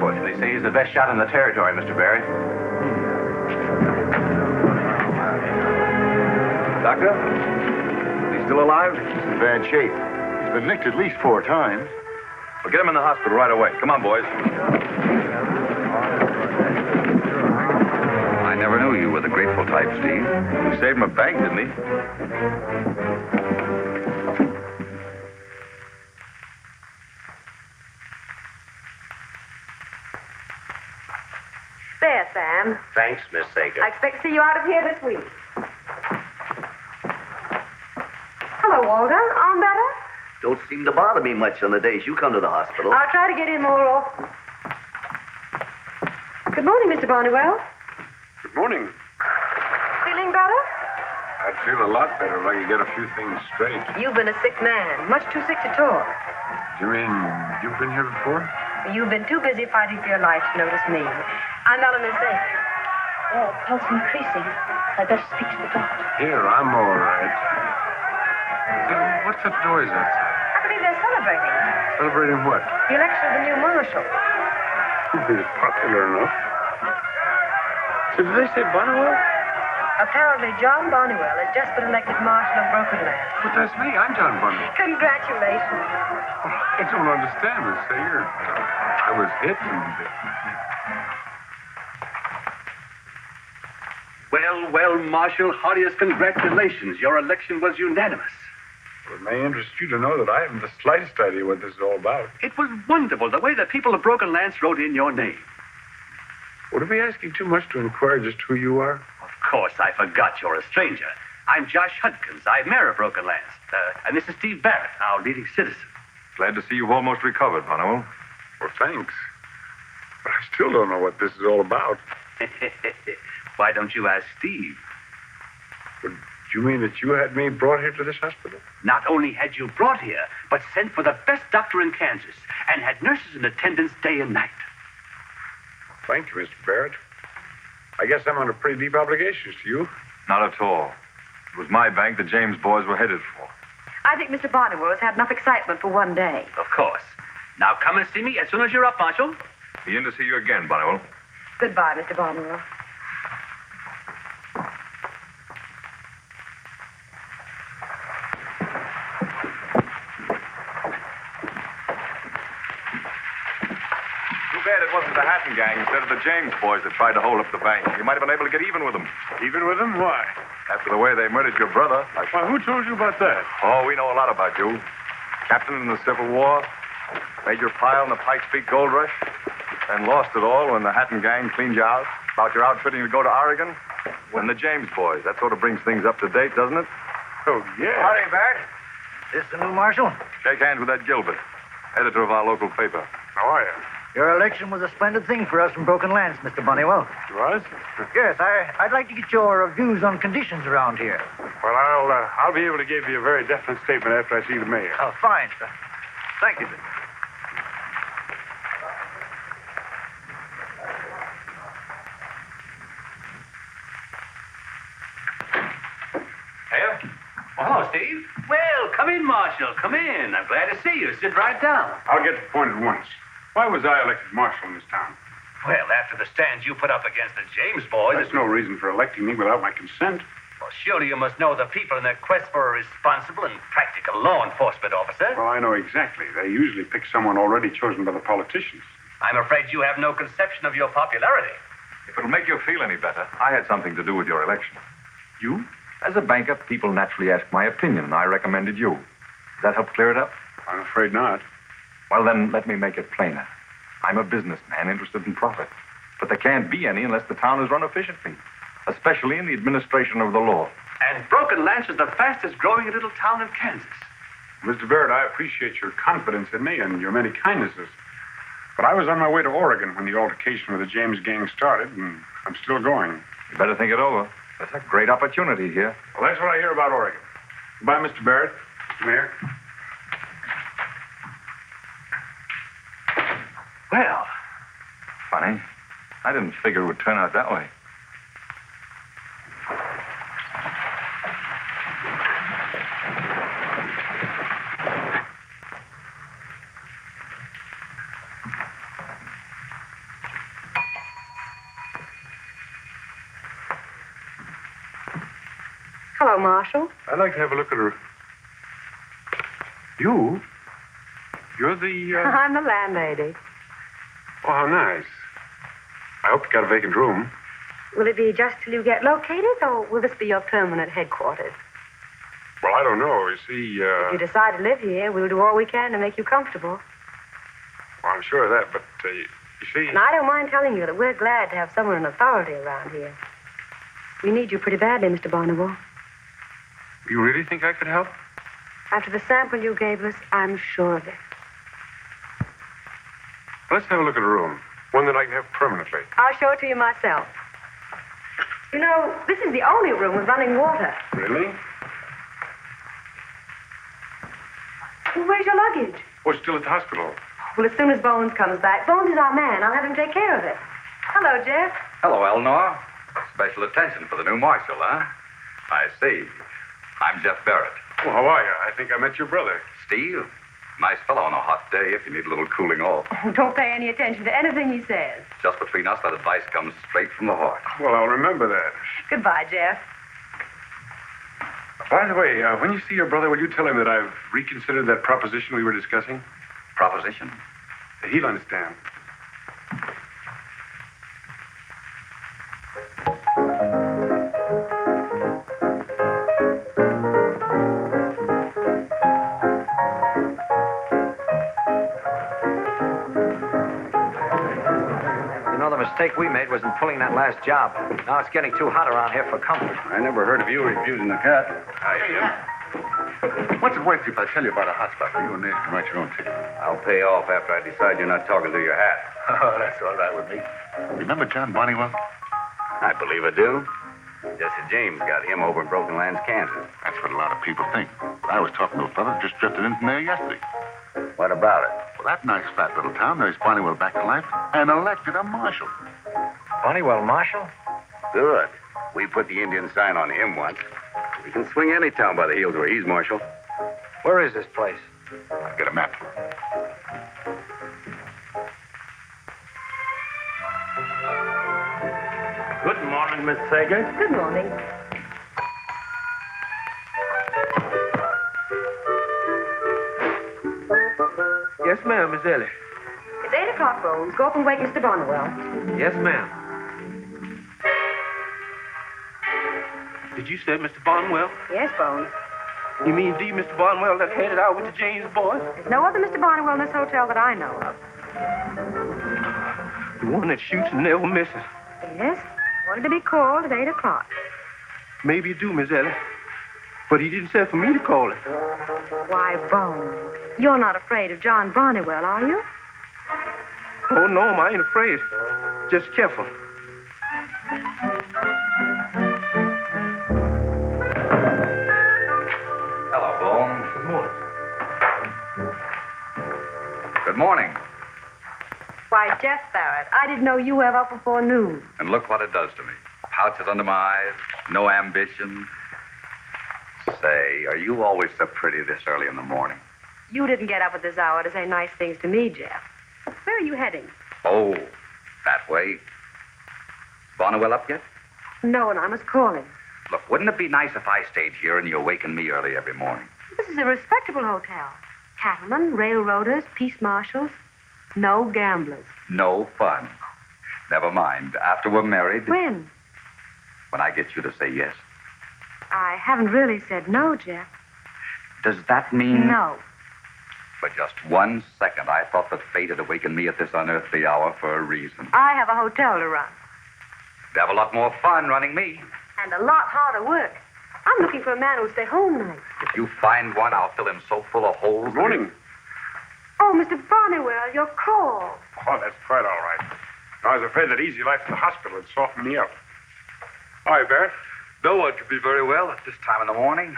They say he's the best shot in the territory, Mr. Barry. Doctor? Is he still alive? He's in bad shape. He's been nicked at least 4 times. Well, get him in the hospital right away. Come on, boys. I never knew you were the grateful type, Steve. You saved him a bank, didn't he? There, Sam. Thanks, Miss Sager. I expect to see you out of here this week. Hello, Walter. Arm better? Don't seem to bother me much on the days you come to the hospital. I'll try to get in more often. Good morning, Mr. Barnywell. Good morning. Feeling better? I'd feel a lot better if I could get a few things straight. You've been a sick man. Much too sick to talk. You mean you've been here before? You've been too busy fighting for your life to notice me. I'm Eleanor Sager. Oh, pulse increasing. I'd better speak to the doctor. Here, I'm all right. What's that noise outside? I believe they're celebrating. Celebrating what? The election of the new marshal. He's popular enough. So did they say Barnywell? Apparently, John Barnywell has just been elected marshal of Broken Land. But that's me. I'm John Barnywell. Congratulations. I don't understand, Miss Sager. I was hit and... Well, Marshal, heartiest congratulations. Your election was unanimous. Well, it may interest you to know that I haven't the slightest idea what this is all about. It was wonderful, the way the people of Broken Lands wrote in your name. Would it be asking too much to inquire just who you are? Of course, I forgot you're a stranger. I'm Josh Hudkins. I'm mayor of Broken Lands. And this is Steve Barrett, our leading citizen. Glad to see you've almost recovered, Barnywell. Well, thanks. But I still don't know what this is all about. Why don't you ask Steve? But you mean that you had me brought here to this hospital? Not only had you brought here, but sent for the best doctor in Kansas and had nurses in attendance day and night. Thank you, Mr. Barrett. I guess I'm under pretty deep obligations to you. Not at all. It was my bank the James boys were headed for. I think Mr. Barnywell has had enough excitement for one day. Of course. Now come and see me as soon as you're up, Marshal. Be in to see you again, Barnywell. Goodbye, Mr. Barnywell. Too bad it wasn't the Hatton gang instead of the James boys that tried to hold up the bank. You might have been able to get even with them. Even with them? Why? After the way they murdered your brother. Why, who told you about that? Oh, we know a lot about you. Captain in the Civil War, made your pile in the Pikes Peak Gold Rush, then lost it all when the Hatton gang cleaned you out about your outfitting to go to Oregon. When the James boys. That sort of brings things up to date, doesn't it? Oh, yeah. Howdy, Barrett. This the new marshal? Shake hands with that Gilbert, editor of our local paper. How are you? Your election was a splendid thing for us from Broken Lands, Mr. Bunnywell. It was? Yes, I'd like to get your views on conditions around here. Well, I'll be able to give you a very definite statement after I see the mayor. Oh, fine, sir. Thank you, sir. Here? Oh, hello, Steve. Well, come in, Marshal. Come in. I'm glad to see you. Sit right down. I'll get to the point at once. Why was I elected marshal in this town? Well, after the stand you put up against the James boys... That's no reason for electing me without my consent. Well, surely you must know the people in their quest for a responsible and practical law enforcement officer. Well, I know exactly. They usually pick someone already chosen by the politicians. I'm afraid you have no conception of your popularity. If it'll make you feel any better, I had something to do with your election. You? As a banker, people naturally ask my opinion, and I recommended you. Does that help clear it up? I'm afraid not. Well, then, let me make it plainer. I'm a businessman interested in profit. But there can't be any unless the town is run efficiently, especially in the administration of the law. And Broken Lance is the fastest growing little town in Kansas. Mr. Barrett, I appreciate your confidence in me and your many kindnesses. But I was on my way to Oregon when the altercation with the James gang started, and I'm still going. You better think it over. There's a great opportunity here. Well, that's what I hear about Oregon. Goodbye, Mr. Barrett. Mr. Mayor. Well, Funny. I didn't figure it would turn out that way. Hello, Marshal. I'd like to have a look at her. You? You're the, I'm the landlady. Oh, how nice. I hope you got a vacant room. Will it be just till you get located, or will this be your permanent headquarters? Well, I don't know. You see, If you decide to live here, we'll do all we can to make you comfortable. well, I'm sure of that, but, you see... And I don't mind telling you that we're glad to have someone in authority around here. We need you pretty badly, Mr. Barnwell. You really think I could help? After the sample you gave us, I'm sure of it. Let's have a look at a room. One that I can have permanently. I'll show it to you myself. You know, this is the only room with running water. Really? Well, where's your luggage? Oh, it's still at the hospital. Well, as soon as Bones comes back, Bones is our man. I'll have him take care of it. Hello, Jeff. Hello, Eleanor. Special attention for the new marshal, huh? I see. I'm Jeff Barrett. Oh, how are you? I think I met your brother. Steve, nice fellow on a hot day if you need a little cooling off. Don't pay any attention to anything he says. Just between us, that advice comes straight from the heart. Well, I'll remember that. Goodbye, Jeff. By the way, when you see your brother, will you tell him that I've reconsidered that proposition we were discussing? Proposition? He'll understand. The mistake we made was in pulling that last job. Now it's getting too hot around here for comfort. I never heard of you refusing the cat. Hi, Jim. What's it worth if I tell you about a hot spot for you and Nate can write your own ticket? I'll pay off after I decide you're not talking through your hat. Oh, that's all right with me. Remember John Bonniwell? I believe I do. Jesse James got him over in Broken Lands, Kansas. That's what a lot of people think. I was talking to a fellow who just drifted in from there yesterday. What about it? Well, that nice fat little town nursed Bonniwell back to life and elected a marshal. Bonniwell, Marshal? Good. We put the Indian sign on him once. We can swing any town by the heels where he's marshal. Where is this place? I'll get a map. Good morning, Miss Sager. Good morning. Yes, ma'am, Miss Ellie. It's 8 o'clock, Bones. Go up and wake Mr. Barnwell. Yes, ma'am. Did you say Mr. Barnwell? Yes, Bones. You mean the Mr. Barnwell that headed out with the James boys? There's no other Mr. Barnwell in this hotel that I know of. The one that shoots and never misses. Yes? Wanted to be called at 8 o'clock. Maybe you do, Miss Ellie. But he didn't say for me to call it. Why, Bones, you're not afraid of John Barnwell, are you? Oh, no, I ain't afraid. Just careful. Hello, Bones. Good morning. Good morning. Why, Jeff Barrett, I didn't know you were up before noon. And look what it does to me. Pouches under my eyes, no ambition. Say, are you always so pretty this early in the morning? You didn't get up at this hour to say nice things to me, Jeff. Where are you heading? Oh, That way. Barnwell up yet? No, and I must call him. Look, wouldn't it be nice if I stayed here and you awakened me early every morning? This is a respectable hotel. Cattlemen, railroaders, peace marshals. No gamblers. No fun. Never mind. After we're married. When? When I get you to say yes. I haven't really said no, Jeff. Does that mean... No. For just 1 second, I thought that fate had awakened me at this unearthly hour for a reason. I have a hotel to run. You'd have a lot more fun running me. And a lot harder work. I'm looking for a man who'll stay home nights. If you find one, I'll fill him so full of holes. Good morning. Oh, Mr. Barnywell, your call. Oh, that's quite all right. I was afraid that easy life in the hospital would soften me up. Hi, Barrett. No one could be very well at this time in the morning.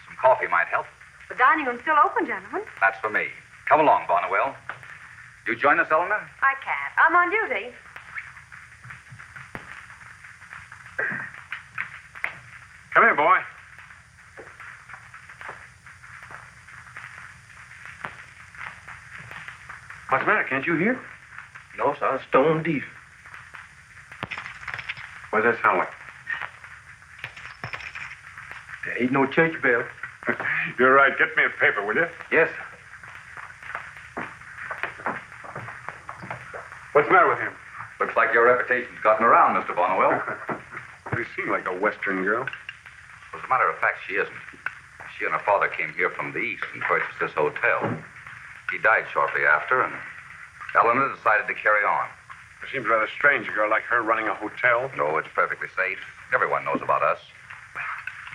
Some coffee might help. The dining room's still open, gentlemen. That's for me. Come along, Barnwell. You join us, Eleanor? I can't. I'm on duty. Come here, boy. What's the matter? Can't you hear? No, sir. Stone deaf. What does that sound like? There ain't no church bell. You're right. Get me a paper, will you? Yes. What's the matter with him? Looks like your reputation's gotten around, Mr. Barnwell. You seem like a Western girl. As a matter of fact, she isn't. She and her father came here from the East and purchased this hotel. He died shortly after, and Eleanor decided to carry on. It seems rather strange, a girl like her running a hotel. No, it's perfectly safe. Everyone knows about us.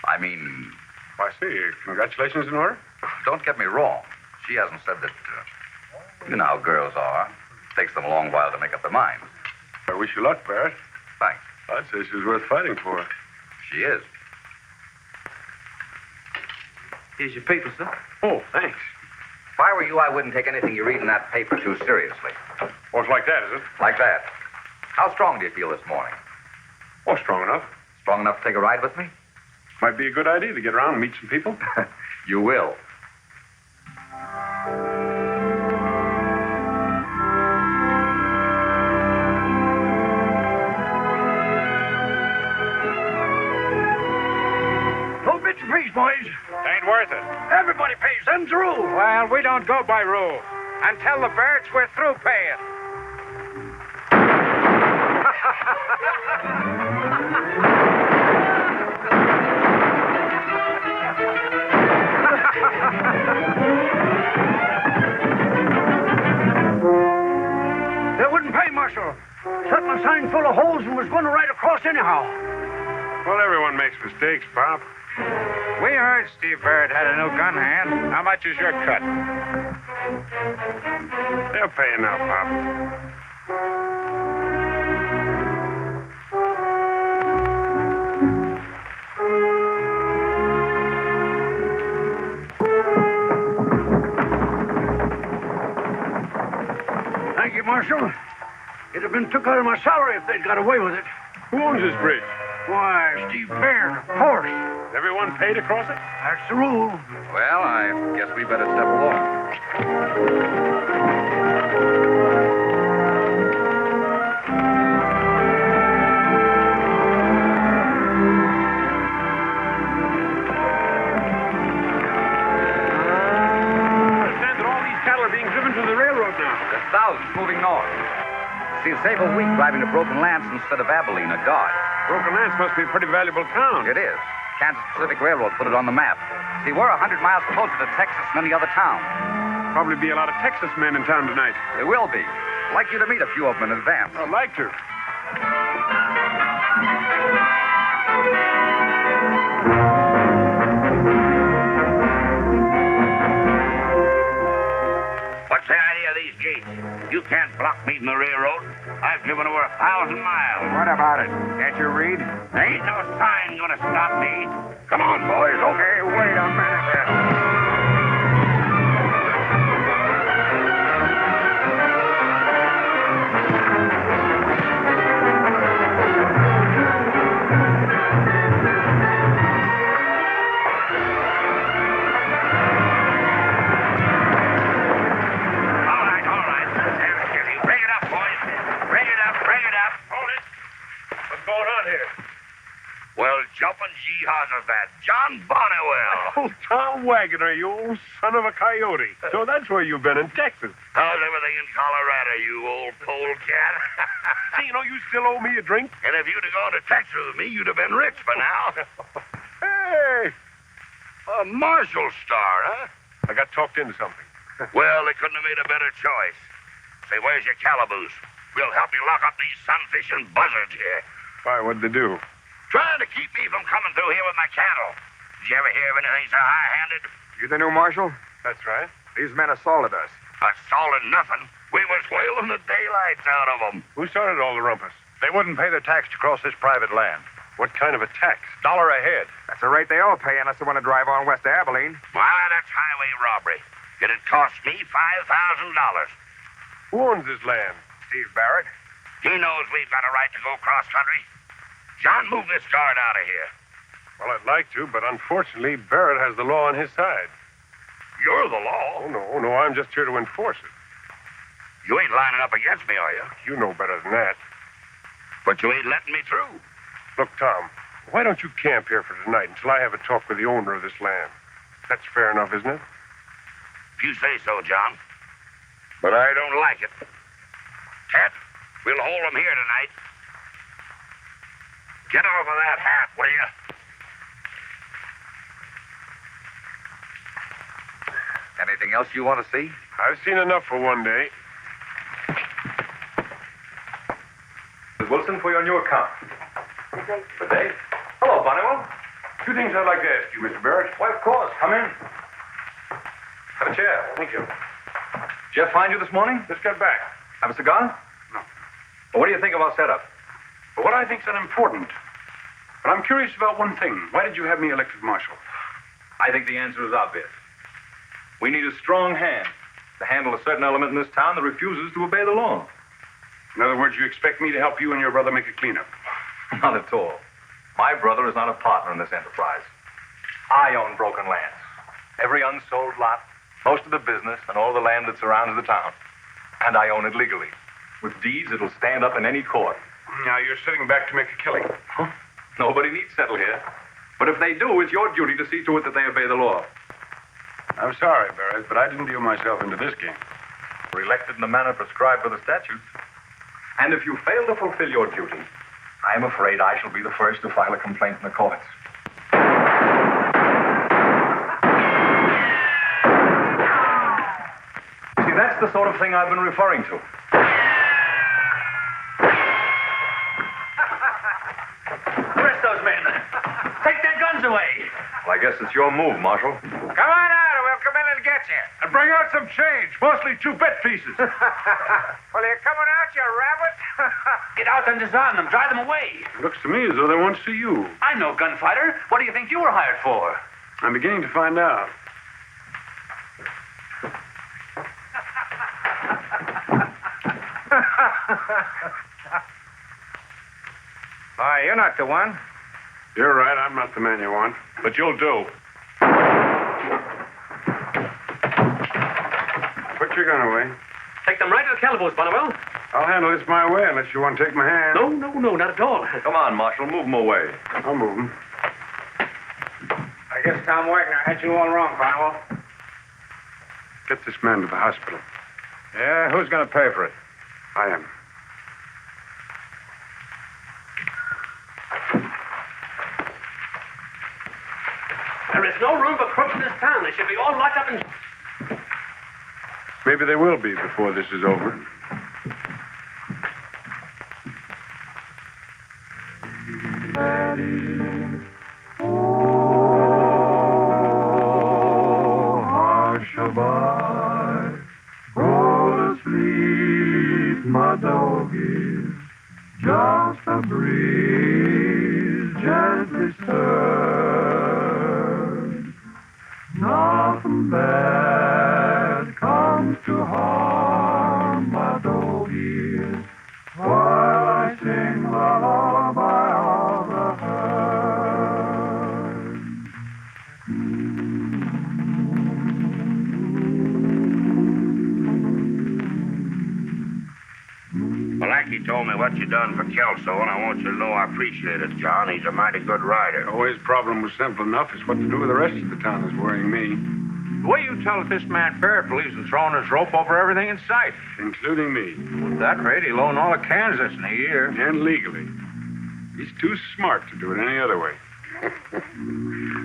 I mean, I see. Congratulations in order. don't get me wrong. She hasn't said that, you know how girls are. It takes them a long while to make up their minds. I wish you luck, Barrett. Thanks. I'd say she's worth fighting for. She is. Here's your paper, sir. Oh, thanks. If I were you, I wouldn't take anything you read in that paper too seriously. Oh, it's like that, is it? Like that. How strong do you feel this morning? Oh, strong enough. Strong enough to take a ride with me? Might be a good idea to get around and meet some people. You will. No bits and pieces, boys. Ain't worth it. Everybody pays. Them's the rule. Well, we don't go by rule. And tell the Barretts we're through paying. They wouldn't pay, Marshal. Set my sign full of holes and was going to ride across anyhow. Well, everyone makes mistakes, Pop. We heard Steve Barrett had a new gun hand. How much is your cut? They'll pay you now, Pop. Thank you, Marshal. It'd have been took out of my salary if they'd got away with it. Who owns this bridge? Why, Steve Barrett, of course. Everyone paid to cross it? That's the rule. Well, I guess we better step along. I understand that all these cattle are being driven to the railroad now. There's thousands moving north. See, save a week driving to Broken Lance instead of Abilene or Dodge. Broken Lance must be a pretty valuable town. It is. Kansas Pacific Railroad put it on the map. See, we're 100 miles closer to Texas than any other town. Probably be a lot of Texas men in town tonight. There will be. I'd like you to meet a few of them in advance. I'd like to. What's the idea of these gates? You can't block me from the railroad. I've driven over 1,000 miles. What about it? Can't you read? There ain't no sign gonna stop me. Come on, boys. Okay, wait a minute. All right. Bring it up, boys. Bring it up. up in Jehoshaphat, John Bonnewell. Oh, Tom Waggoner, you old son of a coyote. So that's where you've been in Texas. How's everything in Colorado, you old polecat? See, you still owe me a drink? And if you'd have gone to Texas with me, you'd have been rich by now. Hey! A marshal star, huh? I got talked into something. Well, they couldn't have made a better choice. Say, where's your calaboose? We'll help you lock up these sunfish and buzzards here. Why, what'd they do? Trying to keep me from coming through here with my cattle. Did you ever hear of anything so high-handed? You the new marshal? That's right. These men assaulted us. Assaulted nothing. We was whaling the daylights out of them. Who started all the rumpus? They wouldn't pay their tax to cross this private land. What kind of a tax? $1 a head. That's the rate they all pay unless they want to drive on west of Abilene. Why, that's highway robbery. It'd cost me $5,000. Who owns this land? Steve Barrett. He knows we've got a right to go cross-country. John, move this guard out of here. Well, I'd like to, but unfortunately, Barrett has the law on his side. You're the law. Oh, no, I'm just here to enforce it. You ain't lining up against me, are you? You know better than that. But you ain't letting me through. Look, Tom, why don't you camp here for tonight until I have a talk with the owner of this land? That's fair enough, isn't it? If you say so, John. But I don't like it. Cat, we'll hold them here tonight. Get off of that hat, will you? Anything else you want to see? I've seen enough for one day. Mrs. Wilson, for your new account. Good day. Hello, Bonnewell. Two things I'd like to ask you, Mr. Barrett. Why, of course. Come in. Have a chair. Thank you. Jeff find you this morning? Just got back. Have a cigar? No. Well, what do you think of our setup? But what I think's unimportant. But I'm curious about one thing. Why did you have me elected marshal? I think the answer is obvious. We need a strong hand to handle a certain element in this town that refuses to obey the law. In other words, you expect me to help you and your brother make a cleanup. Not at all. My brother is not a partner in this enterprise. I own broken lands. Every unsold lot, most of the business, and all the land that surrounds the town. And I own it legally. With deeds, it'll stand up in any court. Now, you're sitting back to make a killing. Huh? Nobody needs settle here. But if they do, it's your duty to see to it that they obey the law. I'm sorry, Barrett, but I didn't deal myself into this game. We're elected in the manner prescribed by the statutes. And if you fail to fulfill your duty, I am afraid I shall be the first to file a complaint in the courts. See, that's the sort of thing I've been referring to. Arrest those men. Take their guns away. Well, I guess it's your move, Marshal. Come on out, or we'll come in and get you. And bring out some change, mostly 2 bet pieces. Well, you're coming out, you rabbit? Get out and disarm them. Drive them away. It looks to me as though they want to see you. I'm no gunfighter. What do you think you were hired for? I'm beginning to find out. Why, you're not the one. You're right, I'm not the man you want. But you'll do. Put your gun away. Take them right to the calaboose, Bonnewell. I'll handle this my way unless you want to take my hand. No, not at all. Come on, Marshal, move them away. I'll move them. I guess Tom Wagner had you all wrong, Bonnewell. Get this man to the hospital. Yeah, who's going to pay for it? I am. There is no room for crooks in this town. They should be all locked up in... Maybe they will be before this is over. Shabbat, go to sleep, my doggies. Just a breeze gently stirred. Nothing bad comes to harm my doggies while I sing the lullaby of the herd. Well, I Jackie told me what you done for Kelso, and I want you to know I appreciate it, John. He's a mighty good rider. Oh, his problem was simple enough. It's what to do with the rest of the town that's worrying me. The way you tell it, this man Barrett believes in throwing his rope over everything in sight. Including me. At that rate, he'll own all of Kansas in a year. And legally. He's too smart to do it any other way.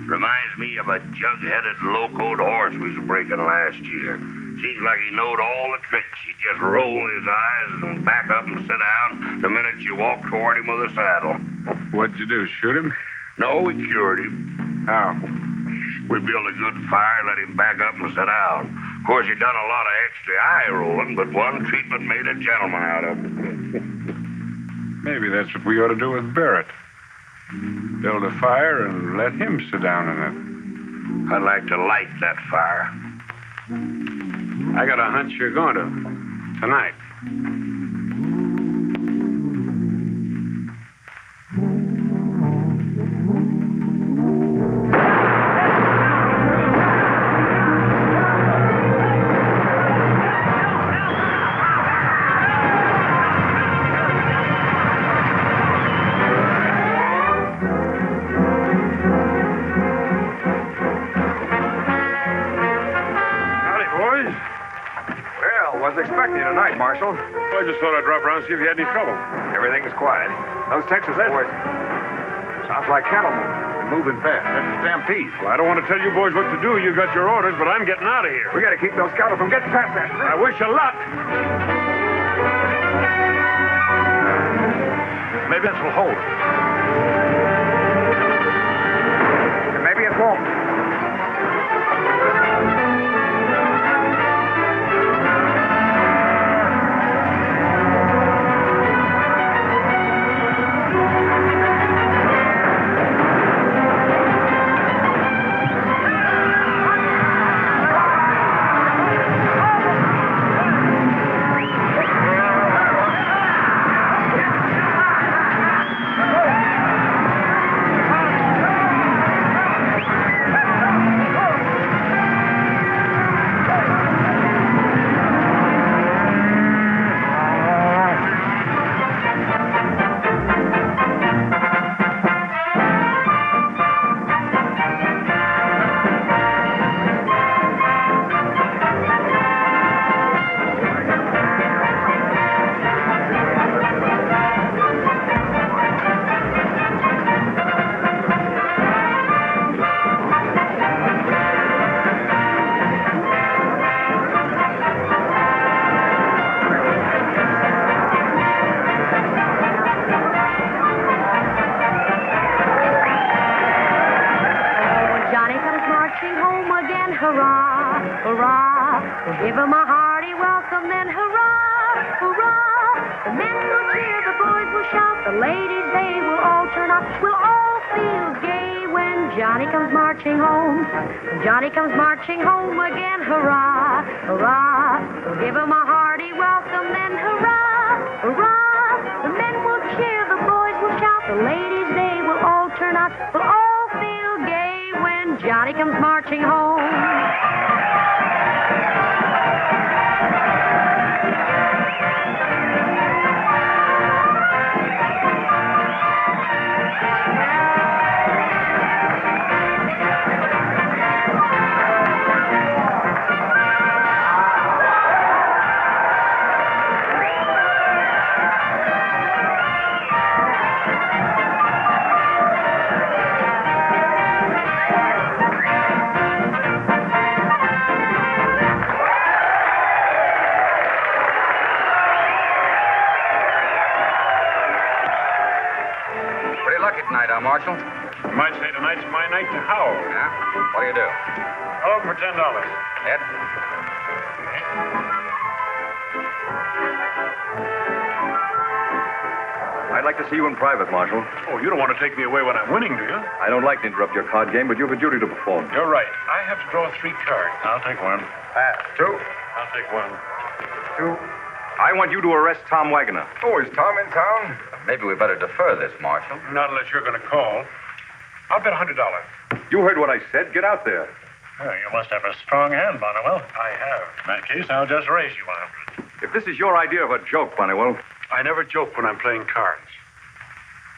Reminds me of a jug-headed, locoed horse we was breaking last year. Seems like he knowed all the tricks. He'd just roll his eyes and back up and sit down the minute you walked toward him with a saddle. What'd you do, shoot him? No, we cured him. How? We built a good fire, let him back up and sit down. Of course, he done a lot of extra eye rolling, but one treatment made a gentleman out of him. Maybe that's what we ought to do with Barrett. Build a fire and let him sit down in it. I'd like to light that fire. I got a hunch you're going to. Tonight. Marshal. Well, I just thought I'd drop around and see if you had any trouble. Everything's quiet. Those Texas boys. Sounds like cattle moving. They're moving fast. That's a stampede. Well, I don't want to tell you boys what to do. You got your orders, but I'm getting out of here. We got to keep those cattle from getting past that. I wish you luck. Maybe this will hold. And maybe it won't. Give 'em a hearty welcome, then hurrah, hurrah. The men will cheer, the boys will shout, the ladies, they will all turn out. We'll all feel gay when Johnny comes marching home. When Johnny comes marching home again, hurrah, hurrah. Give 'em a hearty welcome, then hurrah, hurrah. The men will cheer, the boys will shout, the ladies, they will all turn out. We'll all feel gay when Johnny comes marching home. Marshal? You might say tonight's my night to howl. Yeah? What do you do? I'll open for $10. Ed? I'd like to see you in private, Marshal. Oh, you don't want to take me away when I'm winning, do you? I don't like to interrupt your card game, but you have a duty to perform. You're right. I have to draw 3 cards. I'll take one. 2. I'll take one. 2. I want you to arrest Tom Wagoner. Oh, is Tom in town? Maybe we better defer this, Marshal. Not unless you're going to call. I'll bet $100. You heard what I said. Get out there. Oh, you must have a strong hand, Bonnewell. I have. In that case, I'll just raise you 100. If this is your idea of a joke, Bonnewell, I never joke when I'm playing cards.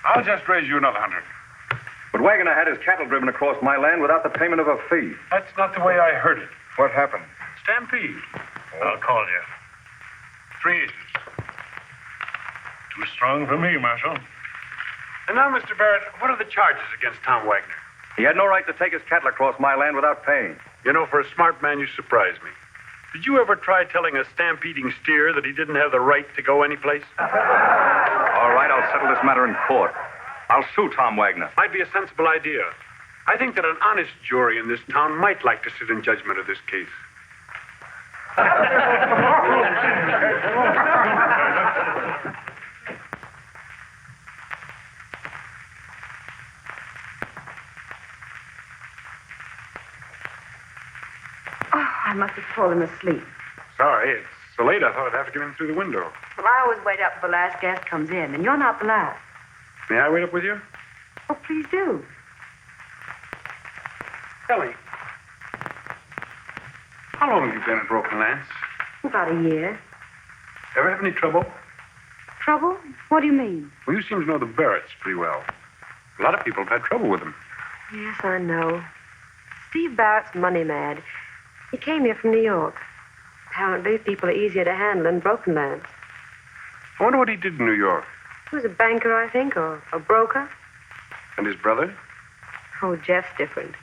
I'll just raise you another 100. But Wagoner had his cattle driven across my land without the payment of a fee. That's not the way I heard it. What happened? Stampede. I'll call you. 3 aces. Too strong for me, Marshal. And now, Mr. Barrett, what are the charges against Tom Wagner? He had no right to take his cattle across my land without paying. You know, for a smart man, you surprise me. Did you ever try telling a stampeding steer that he didn't have the right to go anyplace? All right, I'll settle this matter in court. I'll sue Tom Wagner. Might be a sensible idea. I think that an honest jury in this town might like to sit in judgment of this case. I must have fallen asleep. Sorry, it's so late I thought I'd have to get in through the window. Well, I always wait up till the last guest comes in, and you're not the last. May I wait up with you? Oh, please do. Ellie, how long have you been at Broken Lance? About a year. Ever have any trouble? Trouble? What do you mean? Well, you seem to know the Barretts pretty well. A lot of people have had trouble with them. Yes, I know. Steve Barrett's money mad. He came here from New York. Apparently, people are easier to handle in Broken Lance. I wonder what he did in New York. He was a banker, I think, or a broker. And his brother? Oh, Jeff's different.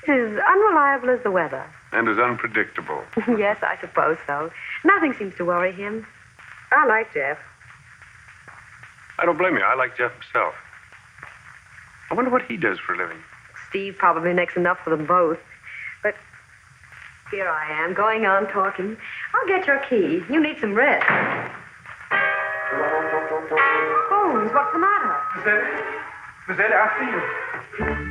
He's as unreliable as the weather. And as unpredictable. Yes, I suppose so. Nothing seems to worry him. I like Jeff. I don't blame you. I like Jeff himself. I wonder what he does for a living. Steve probably makes enough for them both. But here I am, going on talking. I'll get your key. You need some rest. Holmes, what's the matter? Miss Eddie, I seen them.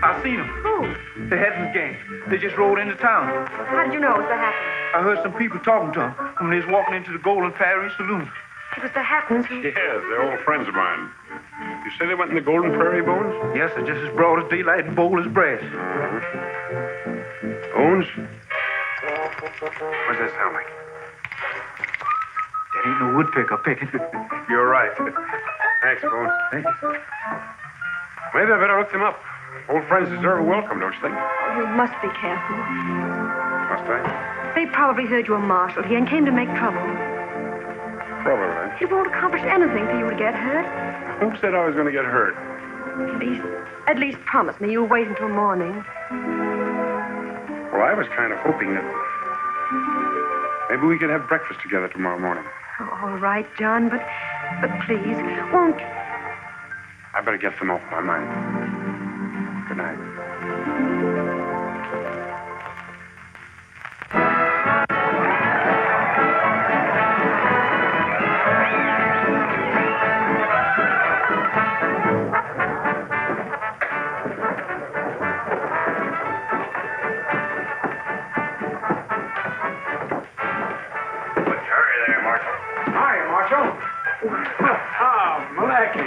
I seen them. Who? The Heddens gang. They just rode into town. How did you know it was the Hattons? I heard some people talking to them when they was walking into the Golden Prairie Saloon. It was the Hattons who... Yes, they're old friends of mine. You say they went in the Golden Prairie, Bones? Yes, they're just as broad as daylight and bold as brass. Bones? What's that sound like? That ain't no woodpecker picking. You're right. Thanks, Bones. Thank you. Maybe I better look them up. Old friends deserve a welcome, don't you think? Oh, you must be careful. Must I? They probably heard you were marshal here and came to make trouble. Trouble, right? It won't accomplish anything for you to get hurt. Who said I was going to get hurt? At least promise me you'll wait until morning. Well, I was kind of hoping that maybe we could have breakfast together tomorrow morning. Oh, all right, John, but please, won't... I better get them off my mind. Good night.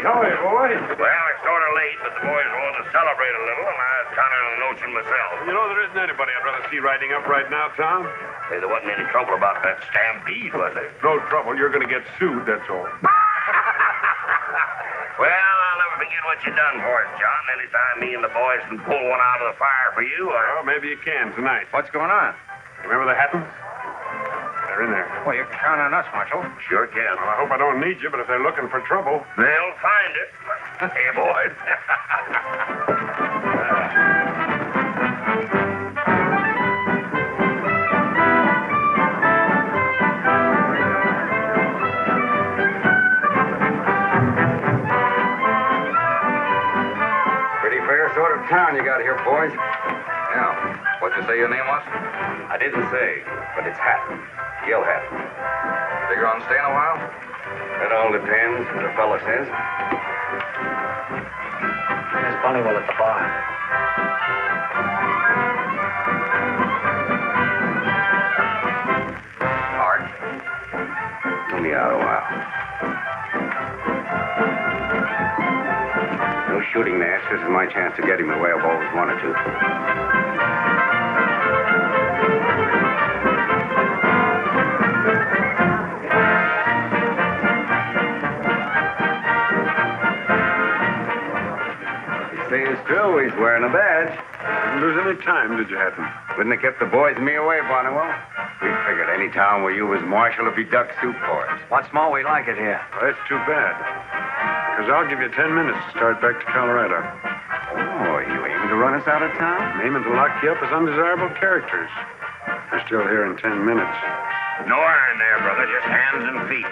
How are you, boy? Well, it's sort of late, but the boys want to celebrate a little, and I was kind of in the notion myself. You know, there isn't anybody I'd rather see riding up right now, Tom. Hey, there wasn't any trouble about that stampede, was there? No trouble. You're going to get sued, that's all. Well, I'll never forget what you done for us, John. Anytime me and the boys can pull one out of the fire for you, Well, maybe you can tonight. What's going on? Remember the Hattons? They're in there. Well, you can count on us, Marshal. Sure can. Well, I hope I don't need you, but if they're looking for trouble... They'll find it. Hey, boys. Pretty fair sort of town you got here, boys. Yeah. What'd you say your name was? I didn't say, but it's Hatton. Gil Hatton. Figure on staying a while? It all depends, as the fella says. There's Bunnywell at the bar. Art? Only out a while. No shooting, Nash. This is my chance to get him the way I've always wanted to. Still, he's wearing a badge. Didn't lose any time, did you, Hatton? Wouldn't have kept the boys and me away, Barnwell. We figured any town where you was marshal would be duck soup for us. What's more, we like it here. Well, that's too bad. Because I'll give you 10 minutes to start back to Colorado. Oh, you aiming to run us out of town? I'm aiming to lock you up as undesirable characters. You're still here in 10 minutes. No iron there, brother. Just hands and feet.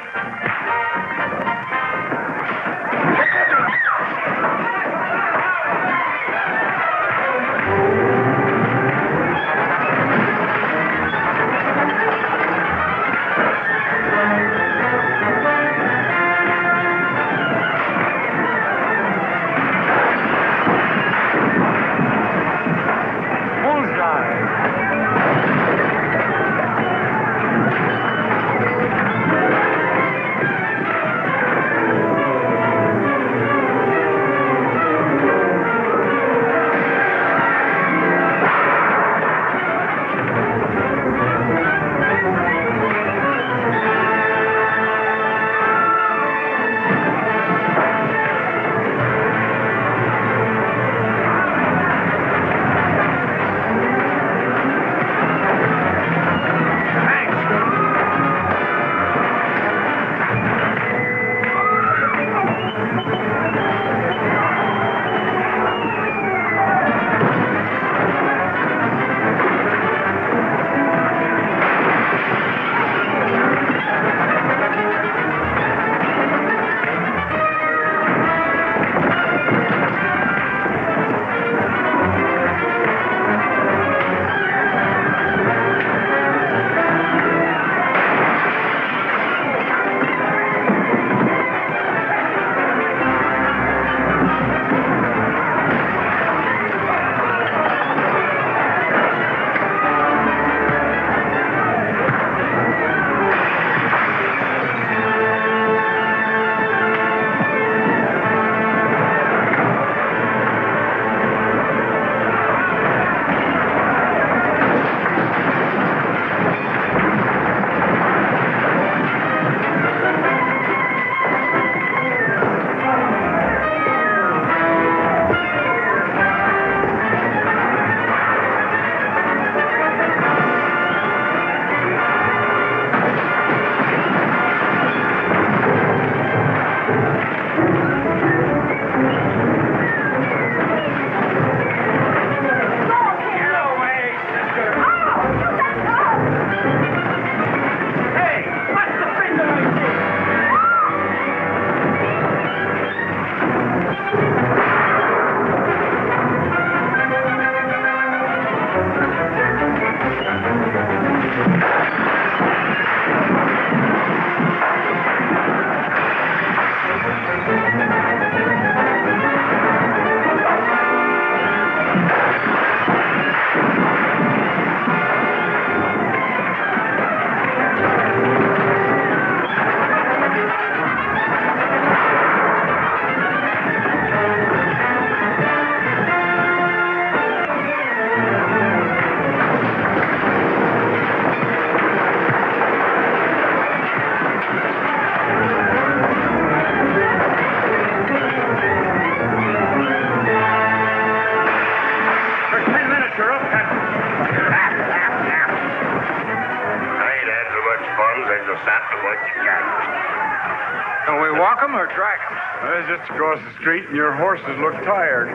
Can we walk them or drag them? Well, just across the street, and your horses look tired.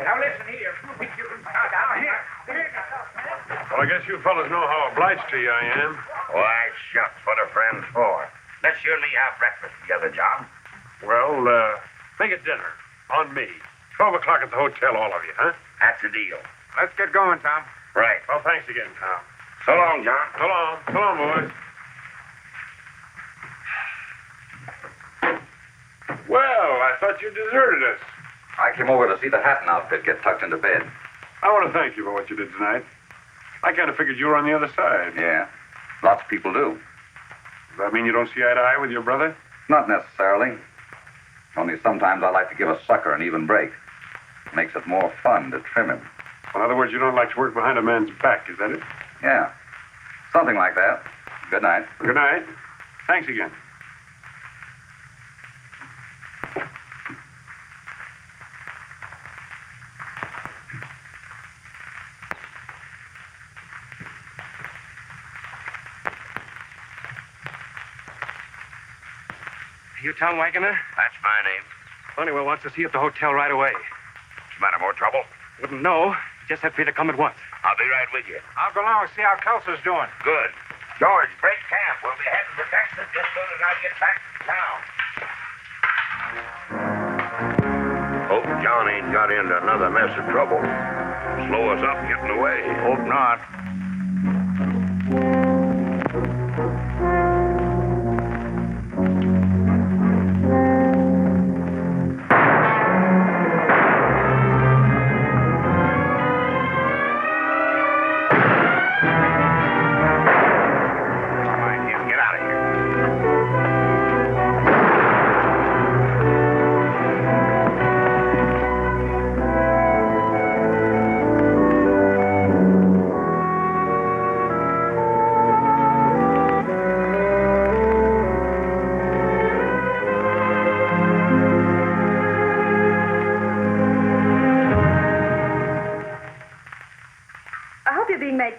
Now listen here. Well, I guess you fellas know how obliged to you I am. Why, shucks, what are friends for? Let's you and me have breakfast together, John. Well, make it dinner. On me. 12 o'clock at the hotel, all of you, huh? That's the deal. Let's get going, Tom. Right. Well, thanks again, Tom. So long, John. So long. So long, boys. Well, I thought you deserted us. I came over to see the Hatton outfit get tucked into bed. I want to thank you for what you did tonight. I kind of figured you were on the other side. Yeah. Lots of people do. Does that mean you don't see eye to eye with your brother? Not necessarily. Only sometimes I like to give a sucker an even break. Makes it more fun to trim him. In other words, you don't like to work behind a man's back, is that it? Yeah. Something like that. Good night. Good night. Thanks again. You Tom Wagoner? That's my name. Honeywell wants to see you at the hotel right away. What's the matter? More trouble? Wouldn't know. Just had for you to come at once. I'll be right with you. I'll go along and see how Kelsey's doing. Good. George, break camp. We'll be heading for Texas just as soon as I get back to town. Hope John ain't got into another mess of trouble. Slow us up getting away. Hope not.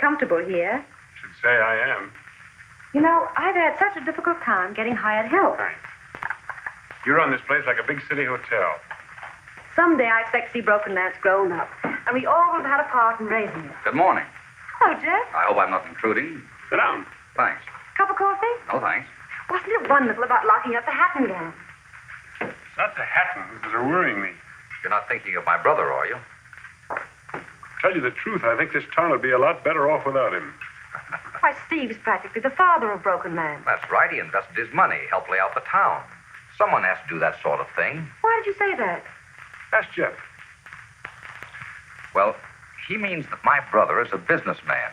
Comfortable here. Should say I am. You know, I've had such a difficult time getting hired help. Thanks. You run this place like a big city hotel. Someday I expect to see Broken Lance grown up, and we all will have had a part in raising it. Good morning. Hello, Jeff. I hope I'm not intruding. Sit down. Thanks. Cup of coffee? No, thanks. Wasn't it wonderful about locking up the Hatton gang? It's not the Hattons that are worrying me. You're not thinking of my brother, are you? To tell you the truth, I think this town would be a lot better off without him. Why, Steve's practically the father of Broken Lance. That's right. He invested his money, helped lay out the town. Someone has to do that sort of thing. Why did you say that? Ask Jeff. Well, he means that my brother is a businessman,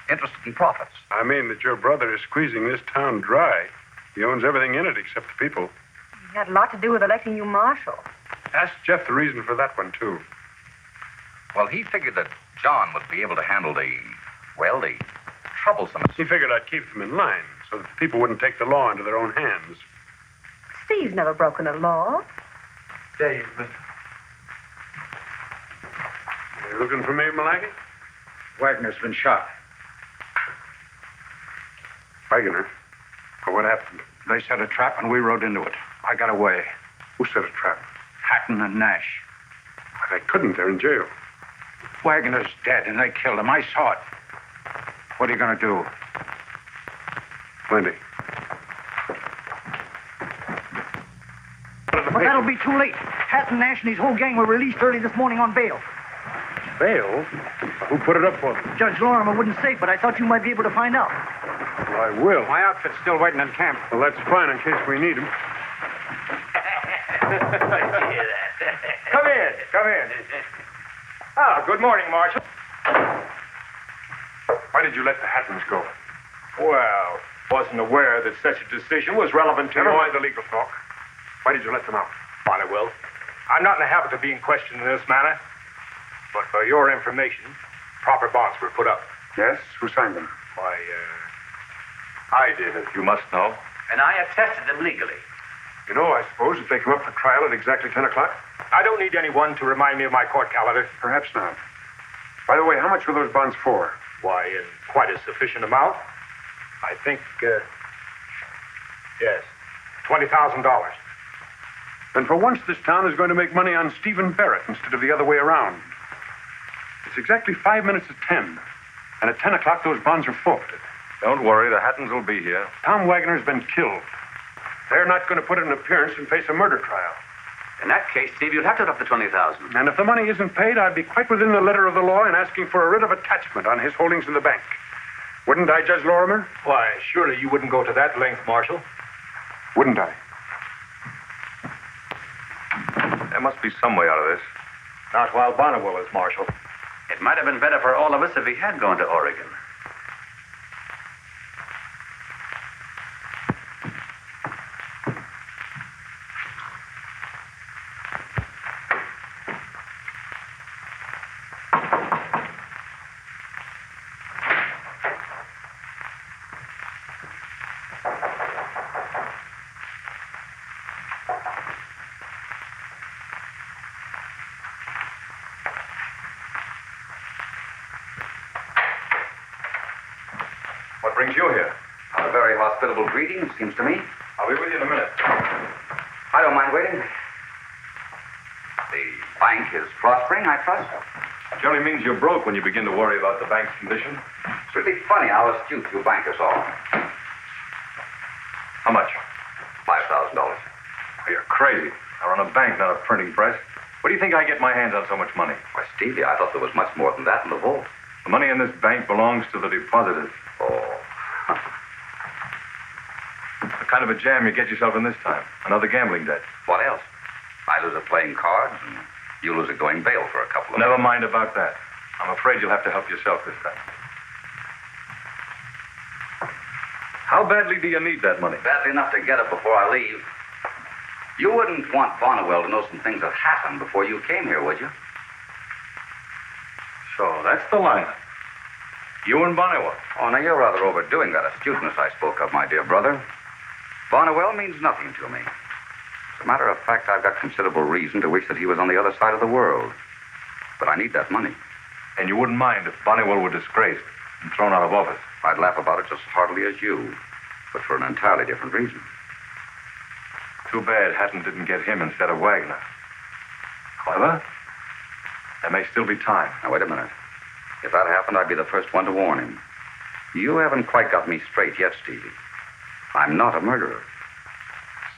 interested in profits. I mean that your brother is squeezing this town dry. He owns everything in it except the people. He had a lot to do with electing you marshal. Ask Jeff the reason for that one, too. Well, he figured that John would be able to handle the troublesome. He figured I'd keep them in line so that the people wouldn't take the law into their own hands. Steve's never broken a law. Dave, mister. You looking for me, Malachi? Wagner's been shot. Wagoner? Well, what happened? They set a trap and we rode into it. I got away. Who set a trap? Hatton and Nash. They couldn't. They're in jail. Wagner's dead and they killed him. I saw it. What are you going to do? Plenty. Well, that'll be too late. Hatton, Nash, and his whole gang were released early this morning on bail. Bail? Who put it up for them? Judge Lorimer wouldn't say, but I thought you might be able to find out. Well, I will. My outfit's still waiting in camp. Well, that's fine in case we need him. Come in. Come in. Ah, good morning, Marshal. Why did you let the Hattons go? Well, wasn't aware that such a decision was relevant to Never your... mind the legal talk. Why did you let them out? Bonnewell, I'm not in the habit of being questioned in this manner, but for your information, proper bonds were put up. Yes? Who signed them? Why, I did, as you must know. And I attested them legally. You know, I suppose, if they come up for trial at exactly 10 o'clock? I don't need anyone to remind me of my court calendar. Perhaps not. By the way, how much were those bonds for? Why, in quite a sufficient amount. I think, yes, $20,000. Then for once, this town is going to make money on Stephen Barrett instead of the other way around. It's exactly 5 minutes to 10. And at 10 o'clock, those bonds are forfeited. Don't worry, the Hattons will be here. Tom Wagner's been killed. They're not going to put in an appearance and face a murder trial. In that case, Steve, you'll have to up the $20,000. And if the money isn't paid, I'd be quite within the letter of the law in asking for a writ of attachment on his holdings in the bank. Wouldn't I, Judge Lorimer? Why, surely you wouldn't go to that length, Marshal. Wouldn't I? There must be some way out of this. Not while Bonnewell is Marshal. It might have been better for all of us if he had gone to Oregon. What brings you here? A very hospitable greeting, it seems to me. I'll be with you in a minute. I don't mind waiting. The bank is prospering, I trust. It only means you're broke when you begin to worry about the bank's condition. It's really funny how astute you bankers are. How much? $5,000. You're crazy. I run a bank, not a printing press. What do you think I get my hands on so much money? Why, Stevie, I thought there was much more than that in the vault. The money in this bank belongs to the depositors. Oh. What kind of a jam you get yourself in this time? Another gambling debt. What else? I lose it playing cards, and you lose it going bail for a couple of Never mind about that. I'm afraid you'll have to help yourself this time. How badly do you need that money? Badly enough to get it before I leave. You wouldn't want Bonnewell to know some things that happened before you came here, would you? So that's the lineup. You and Bonnewell. Oh, now you're rather overdoing that astuteness I spoke of, my dear brother. Bonnewell means nothing to me. As a matter of fact, I've got considerable reason to wish that he was on the other side of the world. But I need that money. And you wouldn't mind if Bonnewell were disgraced and thrown out of office? I'd laugh about it just as heartily as you, but for an entirely different reason. Too bad Hatton didn't get him instead of Wagner. However, there may still be time. Now, wait a minute. If that happened, I'd be the first one to warn him. You haven't quite got me straight yet, Stevie. I'm not a murderer.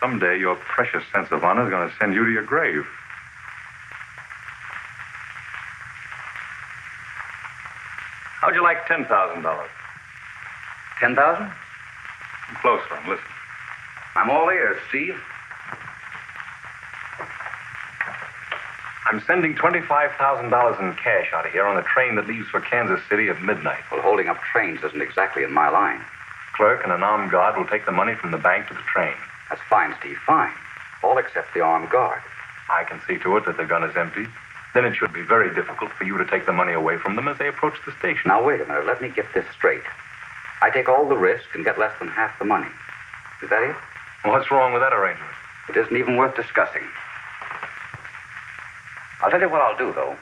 Someday your precious sense of honor is going to send you to your grave. How'd you like $10,000? 10,000? Close one. Listen. I'm all ears, Steve. I'm sending $25,000 in cash out of here on a train that leaves for Kansas City at midnight. Well, holding up trains isn't exactly in my line. Clerk and an armed guard will take the money from the bank to the train. That's fine, Steve, fine. All except the armed guard. I can see to it that the gun is empty. Then it should be very difficult for you to take the money away from them as they approach the station. Now, wait a minute. Let me get this straight. I take all the risk and get less than half the money. Is that it? Well, what's wrong with that arrangement? It isn't even worth discussing. I'll tell you what I'll do, though.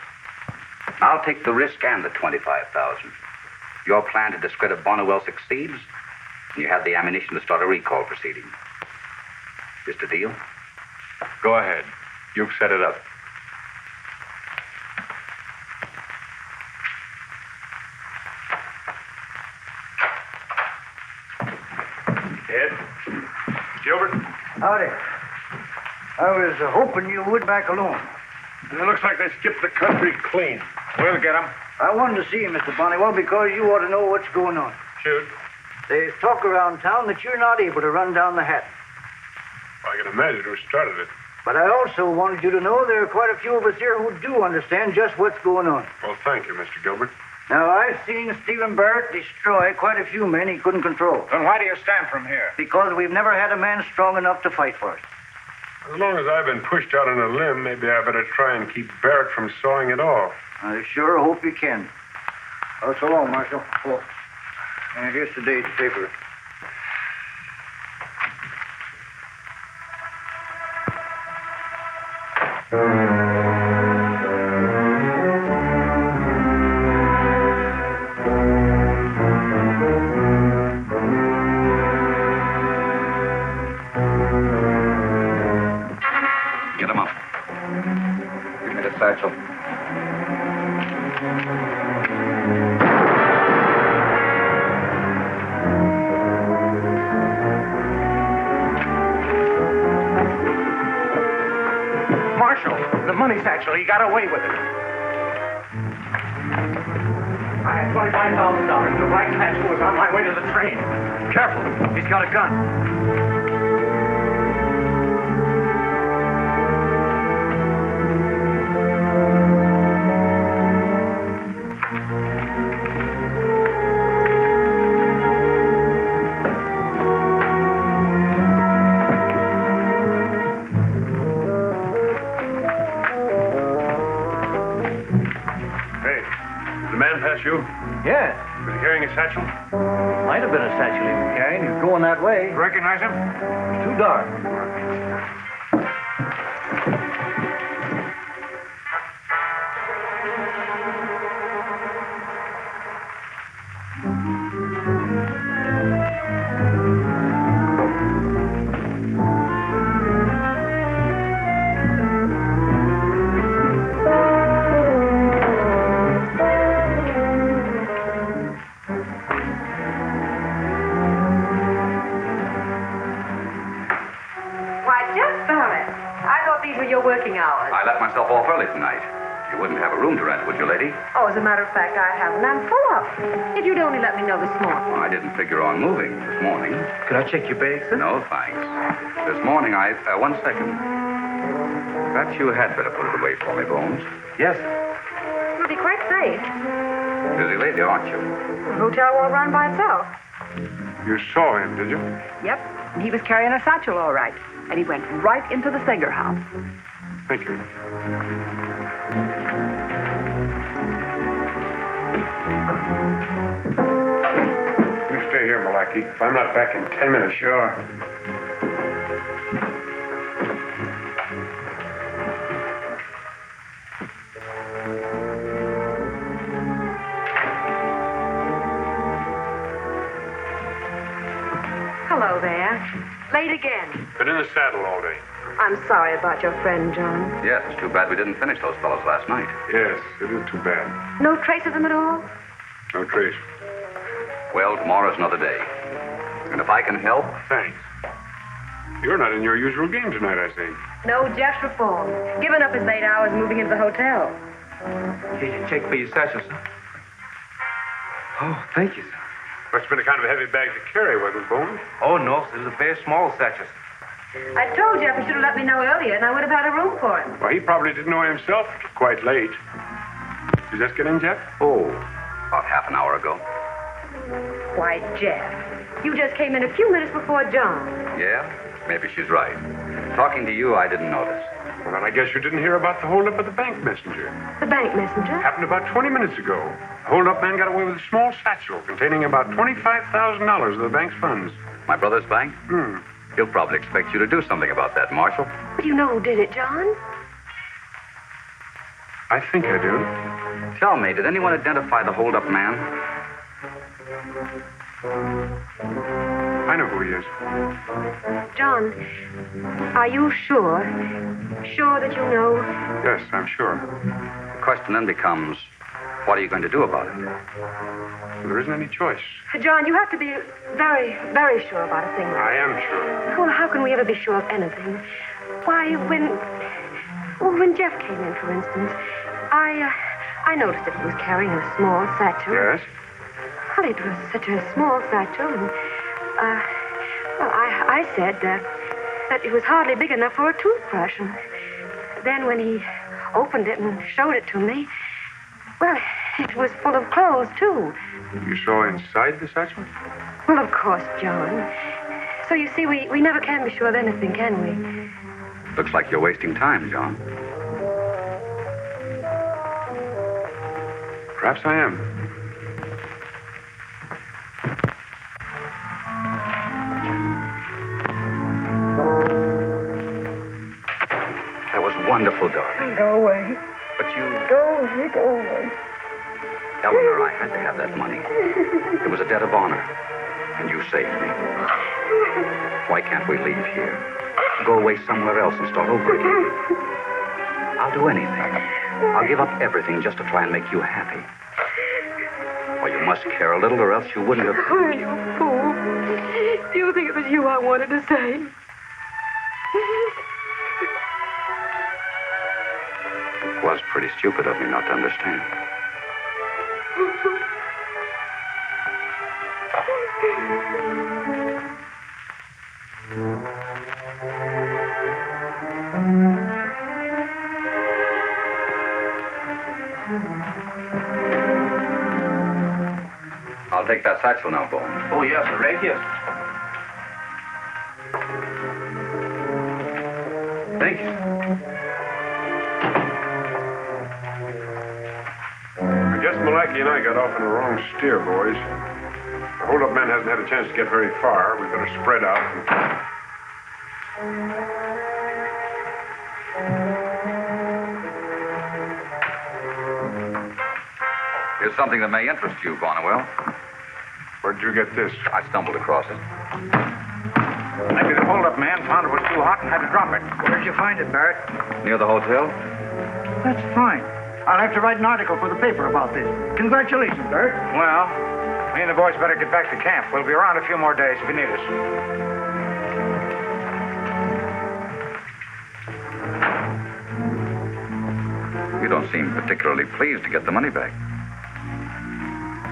I'll take the risk and the $25,000. Your plan to discredit Bonnewell succeeds, and you have the ammunition to start a recall proceeding. Just a deal? Go ahead. You've set it up. Ed? Gilbert? Howdy. I was hoping you would back alone. It looks like they skipped the country clean. We'll get them. I wanted to see you, Mr. Bonnewell, because you ought to know what's going on. Shoot. There's talk around town that you're not able to run down the hat. I can imagine who started it. But I also wanted you to know there are quite a few of us here who do understand just what's going on. Well, thank you, Mr. Gilbert. Now, I've seen Stephen Barrett destroy quite a few men he couldn't control. Then why do you stand from here? Because we've never had a man strong enough to fight for us. As long as I've been pushed out on a limb, maybe I better try and keep Barrett from sawing it off. I sure hope you can. Oh, so long, Marshal. Oh. And here's today's paper. Get him up. Give me the satchel. Marshal, the money satchel. He got away with it. I had $25,000. The black satchel was on my way to the train. Careful. He's got a gun. Hey, did the man pass you? Yeah. Was he carrying a satchel? Might have been a satchel he was carrying. He was going that way. Recognize him? Too dark. working hours? I let myself off early tonight. You wouldn't have a room to rent, would you, lady? Oh, as a matter of fact, I haven't. I'm full up. If you'd only let me know this morning. Well, I didn't figure on moving this morning. Could I check your bag, sir? No, thanks. This morning, 1 second. Perhaps you had better put it away for me, Bones. Yes. It'll be quite safe. Busy lady, aren't you? The hotel won't run by itself. You saw him, did you? Yep. And he was carrying a satchel all right. And he went right into the Seger house. Thank you. You stay here, Malachi. If I'm not back in 10 minutes. Sure. Hello there. Late again. Been in the saddle all day. I'm sorry about your friend, John. Yes, it's too bad we didn't finish those fellows last night. Yes, it is too bad. No trace of them at all? No trace. Well, tomorrow's another day. And if I can help... Thanks. You're not in your usual game tonight, I see. No, Jeff's reformed. Giving up his late hours and moving into the hotel. Here's your check for your satchel, sir. Oh, thank you, sir. Must have been a kind of a heavy bag to carry, wasn't it, Bones? Oh, no, sir. It was a very small satchel, sir. I told Jeff he should have let me know earlier, and I would have had a room for him. Well, he probably didn't know himself. It was quite late. Did you just get in, Jeff? Oh, about half an hour ago. Why, Jeff, you just came in a few minutes before John. Yeah? Maybe she's right. Talking to you, I didn't notice. Well, then I guess you didn't hear about the holdup of the bank messenger. The bank messenger? Happened about 20 minutes ago. The holdup man got away with a small satchel containing about $25,000 of the bank's funds. My brother's bank? Hmm. He'll probably expect you to do something about that, Marshal. But you know who did it, John? I think I do. Tell me, did anyone identify the holdup man? I know who he is. John, are you sure? Sure that you know? Yes, I'm sure. The question then becomes, what are you going to do about it? Well, there isn't any choice. John, you have to be very, very sure about a thing like I am sure. that. Well, how can we ever be sure of anything? Why, when Jeff came in, for instance, I noticed that he was carrying a small satchel. Yes? Well, it was such a small satchel, and, I said that it was hardly big enough for a toothbrush. And then when he opened it and showed it to me, well, it was full of clothes, too. You saw inside the satchel? Well, of course, John. So you see, we never can be sure of anything, can we? Looks like you're wasting time, John. Perhaps I am. That was wonderful, darling. Go away. But you... Go away, go away. Eleanor, I had to have that money. It was a debt of honor. And you saved me. Why can't we leave here? Go away somewhere else and start over again. I'll do anything. I'll give up everything just to try and make you happy. Well, you must care a little, or else you wouldn't have... Oh, you fool. Do you think it was you I wanted to save? It was pretty stupid of me not to understand. I'll take that satchel now, Bones. Oh, yes, sir. Right here. Thank you. I guess Malachi and I got off on the wrong steer, boys. The holdup man hasn't had a chance to get very far. We better spread out. Here's something that may interest you, Barnwell. Where'd you get this? I stumbled across it. Maybe the holdup man found it was too hot and had to drop it. Where'd you find it, Barrett? Near the hotel? That's fine. I'll have to write an article for the paper about this. Congratulations, Barrett. Well, me and the boys better get back to camp. We'll be around a few more days if you need us. You don't seem particularly pleased to get the money back.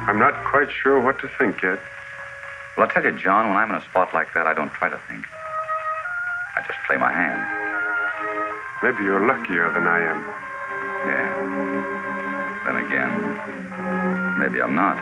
I'm not quite sure what to think yet. Well, I'll tell you, John, when I'm in a spot like that, I don't try to think. I just play my hand. Maybe you're luckier than I am. Yeah. Then again, maybe I'm not.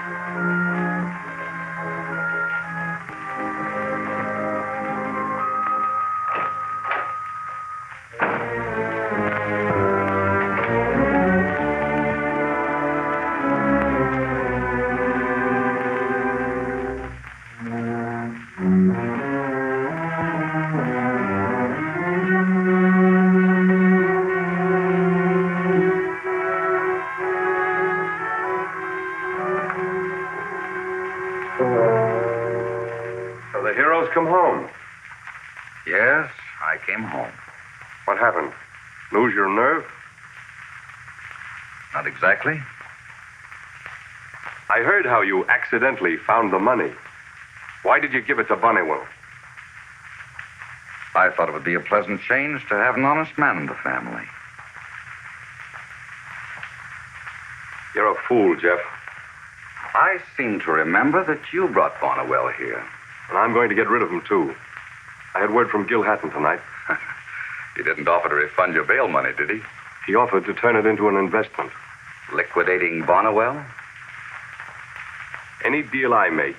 So the heroes come home. Yes, I came home. What happened? Lose your nerve? Not exactly. I heard how you accidentally found the money. Why did you give it to Bonnewell? I thought it would be a pleasant change to have an honest man in the family. You're a fool, Jeff. I seem to remember that you brought Bonnewell here. And I'm going to get rid of him, too. I had word from Gil Hatton tonight. He didn't offer to refund your bail money, did he? He offered to turn it into an investment. Liquidating Bonnewell? Any deal I make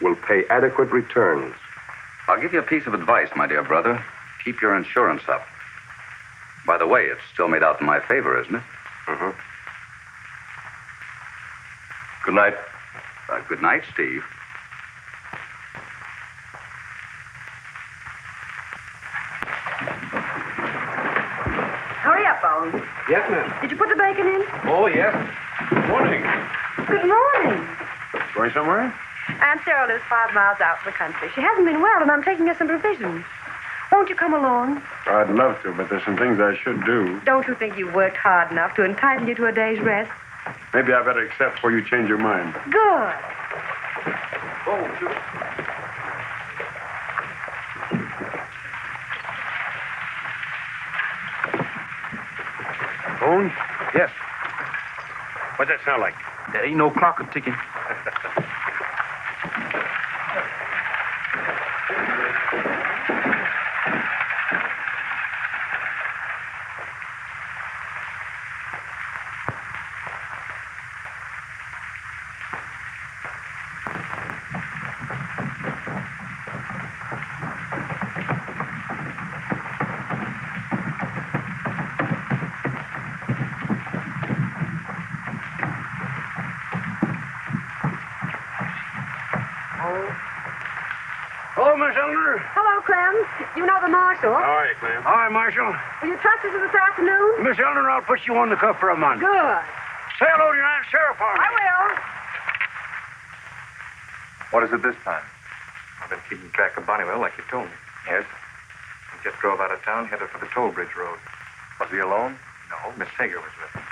will pay adequate returns. I'll give you a piece of advice, my dear brother. Keep your insurance up. By the way, it's still made out in my favor, isn't it? Mm-hmm. Good night. Good night, Steve. Hurry up, Bones. Yes, ma'am. Did you put the bacon in? Oh, yes. Morning. Good morning. Going somewhere? Aunt Sarah lives 5 miles out in the country. She hasn't been well, and I'm taking her some provisions. Won't you come along? I'd love to, but there's some things I should do. Don't you think you've worked hard enough to entitle you to a day's rest? Maybe I better accept before you change your mind. Good. Bones? Yes. What's that sound like? There ain't no clock a ticking. Hello, Miss Eleanor. Hello, Clem. You know the marshal? How are you, Clem? Hi, Marshal. Will you trust us this afternoon? Miss Eleanor, I'll put you on the cuff for a month. Good. Say hello to your Aunt Sarah for me. I will. What is it this time? I've been keeping track of Bonnewell like you told me. Yes? He just drove out of town, headed for the toll bridge road. Was he alone? No, Miss Sager was with him.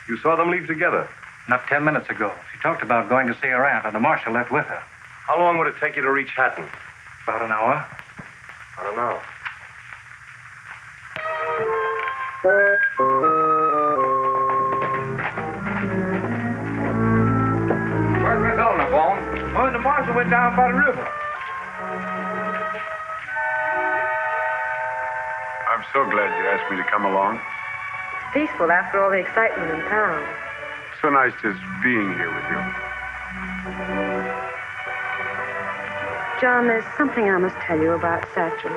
You saw them leave together. Not 10 minutes ago. She talked about going to see her aunt, and the marshal left with her. How long would it take you to reach Hatton? About an hour. I don't know. Where's Miss Eleanor, Bone? Oh, the marshal went down by the river. I'm so glad you asked me to come along. It's peaceful after all the excitement in town. So nice just being here with you. John, there's something I must tell you about Satchel.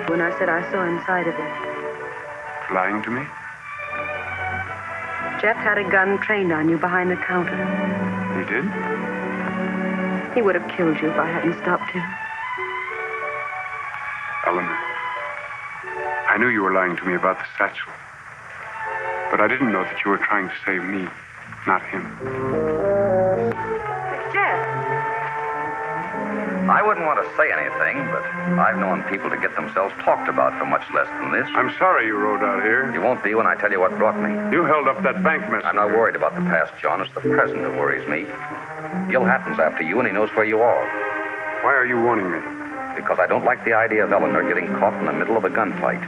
When I said I saw inside of him. Lying to me? Jeff had a gun trained on you behind the counter. He did? He would have killed you if I hadn't stopped him. Eleanor, I knew you were lying to me about the satchel. But I didn't know that you were trying to save me, not him. Jeff. I wouldn't want to say anything, but I've known people to get themselves talked about for much less than this. I'm sorry you rode out here. You won't be when I tell you what brought me. You held up that bank messenger. I'm not worried about the past, John. It's the present that worries me. Gil Hatton's after you, and he knows where you are. Why are you warning me? Because I don't like the idea of Eleanor getting caught in the middle of a gunfight.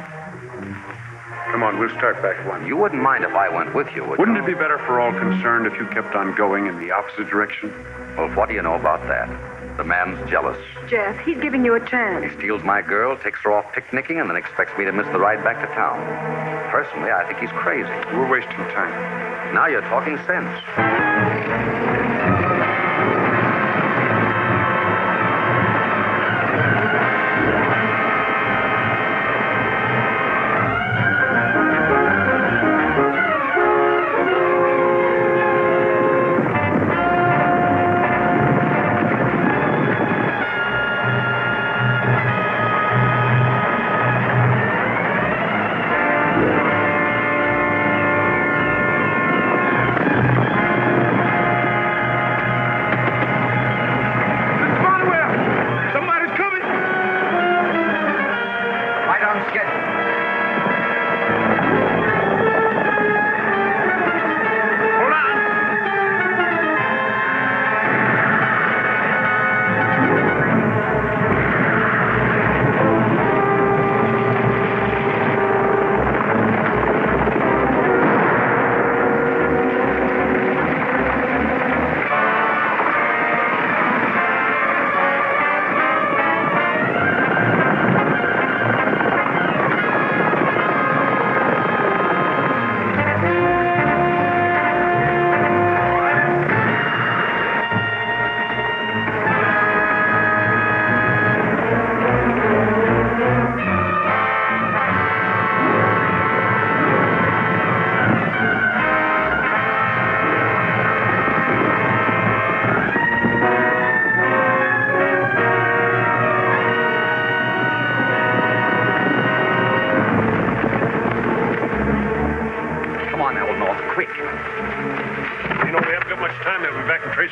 Come on, we'll start back at once. You wouldn't mind if I went with you, would Wouldn't you? it be better for all concerned if you kept on going in the opposite direction? Well, what do you know about that? The man's jealous. Jeff, he's giving you a chance. He steals my girl, takes her off picnicking, and then expects me to miss the ride back to town. Personally, I think he's crazy. We're wasting time. Now you're talking sense.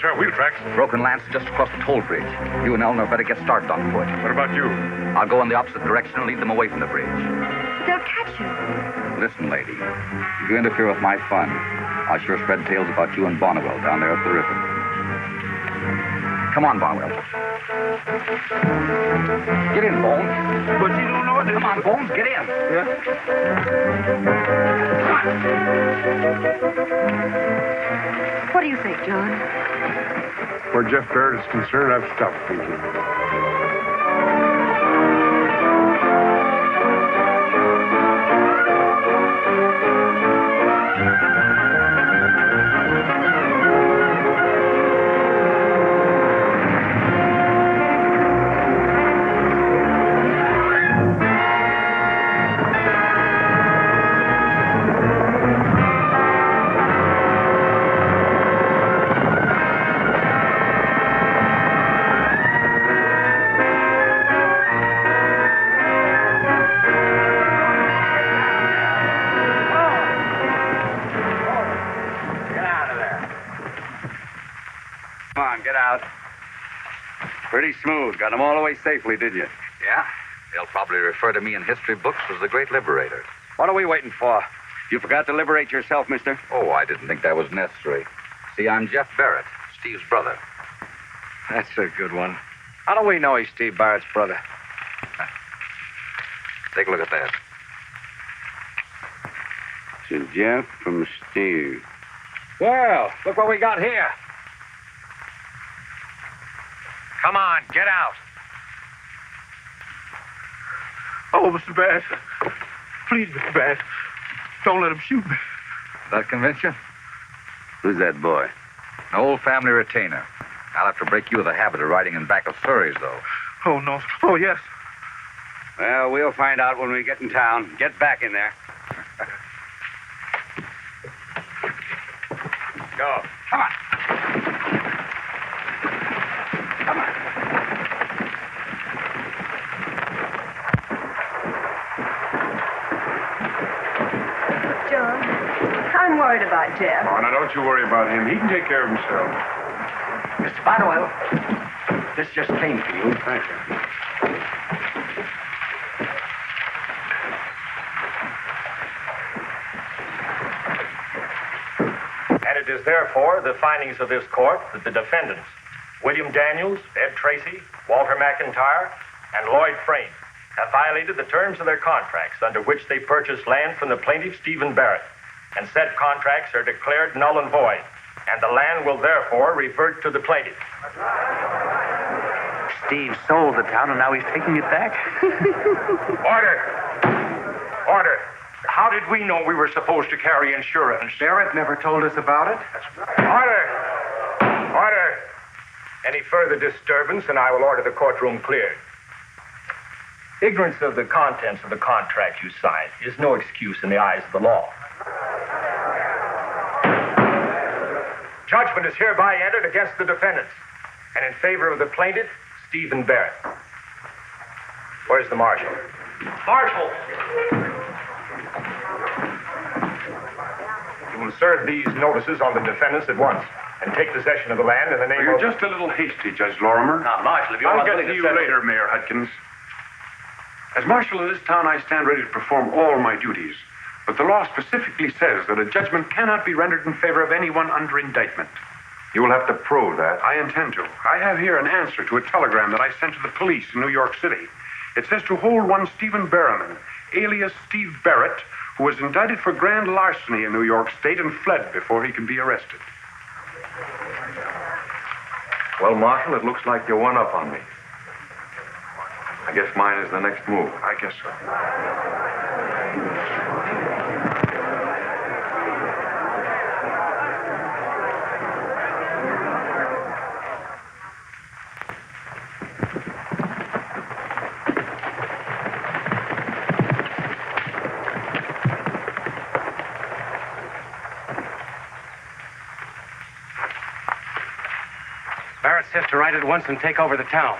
Our wheel tracks. Broken Lance just across the toll bridge. You and Eleanor better get started on foot. What about you? I'll go in the opposite direction and lead them away from the bridge. They'll catch you. Listen, lady. If you interfere with my fun, I'll sure spread tales about you and Bonnewell down there at the river. Come on, Bonnewell. Get in, Bones. But you don't know what... Come on, Bones, get in. Yeah? What do you think, John? Where Jeff Barrett is concerned, I've stopped thinking. Pretty smooth. Got them all away safely, did you? Yeah? They'll probably refer to me in history books as the great liberator. What are we waiting for? You forgot to liberate yourself, mister? Oh, I didn't think that was necessary. See, I'm Jeff Barrett, Steve's brother. That's a good one. How do we know he's Steve Barrett's brother? Take a look at that. To Jeff from Steve. Well, look what we got here. Come on, get out. Oh, Mr. Bass. Please, Mr. Bass. Don't let him shoot me. That convince you? Who's that boy? An old family retainer. I'll have to break you of the habit of riding in back of surreys, though. Oh, no. Oh, yes. Well, we'll find out when we get in town. Get back in there. Go. Come on. Come on. John, I'm worried about Jeff. Oh, now don't you worry about him. He can take care of himself. Mr. Bonnewell, this just came for you. Thank you. And it is therefore the findings of this court that the defendants, William Daniels, Ed Tracy, Walter McIntyre, and Lloyd Frame, have violated the terms of their contracts under which they purchased land from the plaintiff, Stephen Barrett, and said contracts are declared null and void, and the land will therefore revert to the plaintiff. Steve sold the town, and now he's taking it back. Order! Order! How did we know we were supposed to carry insurance? Barrett never told us about it. Order! Order! Any further disturbance, and I will order the courtroom cleared. Ignorance of the contents of the contract you signed is no excuse in the eyes of the law. Judgment is hereby entered against the defendants and in favor of the plaintiff, Stephen Barrett. Where's the marshal? Marshal! You will serve these notices on the defendants at once and take possession of the land in the name You're of... just a little hasty, Judge Lorimer. Now, Marshal, if you're I'll not get willing to to you settle- later, Mayor Hudkins. As marshal of this town, I stand ready to perform all my duties. But the law specifically says that a judgment cannot be rendered in favor of anyone under indictment. You will have to prove that. I intend to. I have here an answer to a telegram that I sent to the police in New York City. It says to hold one Stephen Berriman, alias Steve Barrett, who was indicted for grand larceny in New York State and fled before he can be arrested. Well, Marshal, it looks like you're one up on me. I guess mine is the next move. I guess so. Barrett says to write at once and take over the town.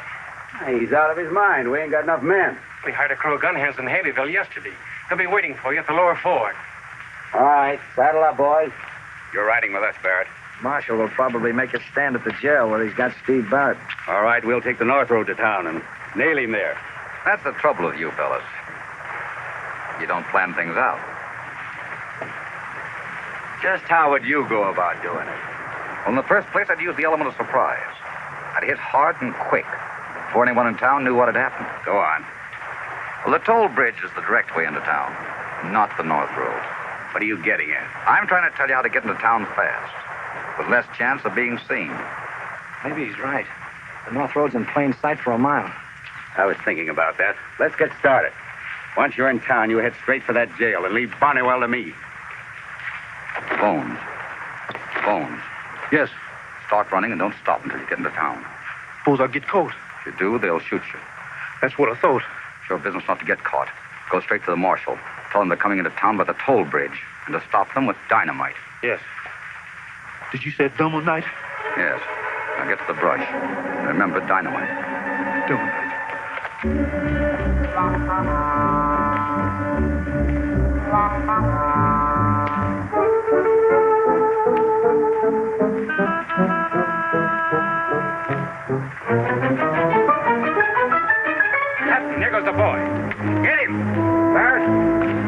He's out of his mind. We ain't got enough men. We hired a crew of gun hands in Haleyville yesterday. They'll be waiting for you at the lower ford. All right, saddle up, boys. You're riding with us, Barrett. Marshal will probably make a stand at the jail where he's got Steve Barrett. All right, we'll take the north road to town and nail him there. That's the trouble with you fellas. You don't plan things out. Just how would you go about doing it? Well, in the first place, I'd use the element of surprise. I'd hit hard and quick before anyone in town knew what had happened. Go on. Well, the toll bridge is the direct way into town, not the north road. What are you getting at? I'm trying to tell you how to get into town fast, with less chance of being seen. Maybe he's right. The north road's in plain sight for a mile. I was thinking about that. Let's get started. Once you're in town, you head straight for that jail and leave Barnywell to me. Bones. Bones. Yes. Start running and don't stop until you get into town. Suppose I'll get caught. If you do, they'll shoot you. That's what I thought. It's your business not to get caught. Go straight to the marshal. Tell them they're coming into town by the toll bridge and to stop them with dynamite. Yes. Did you say double night? Yes. Now get to the brush. Remember dynamite. Double night. There goes the boy. Get him! Barrett,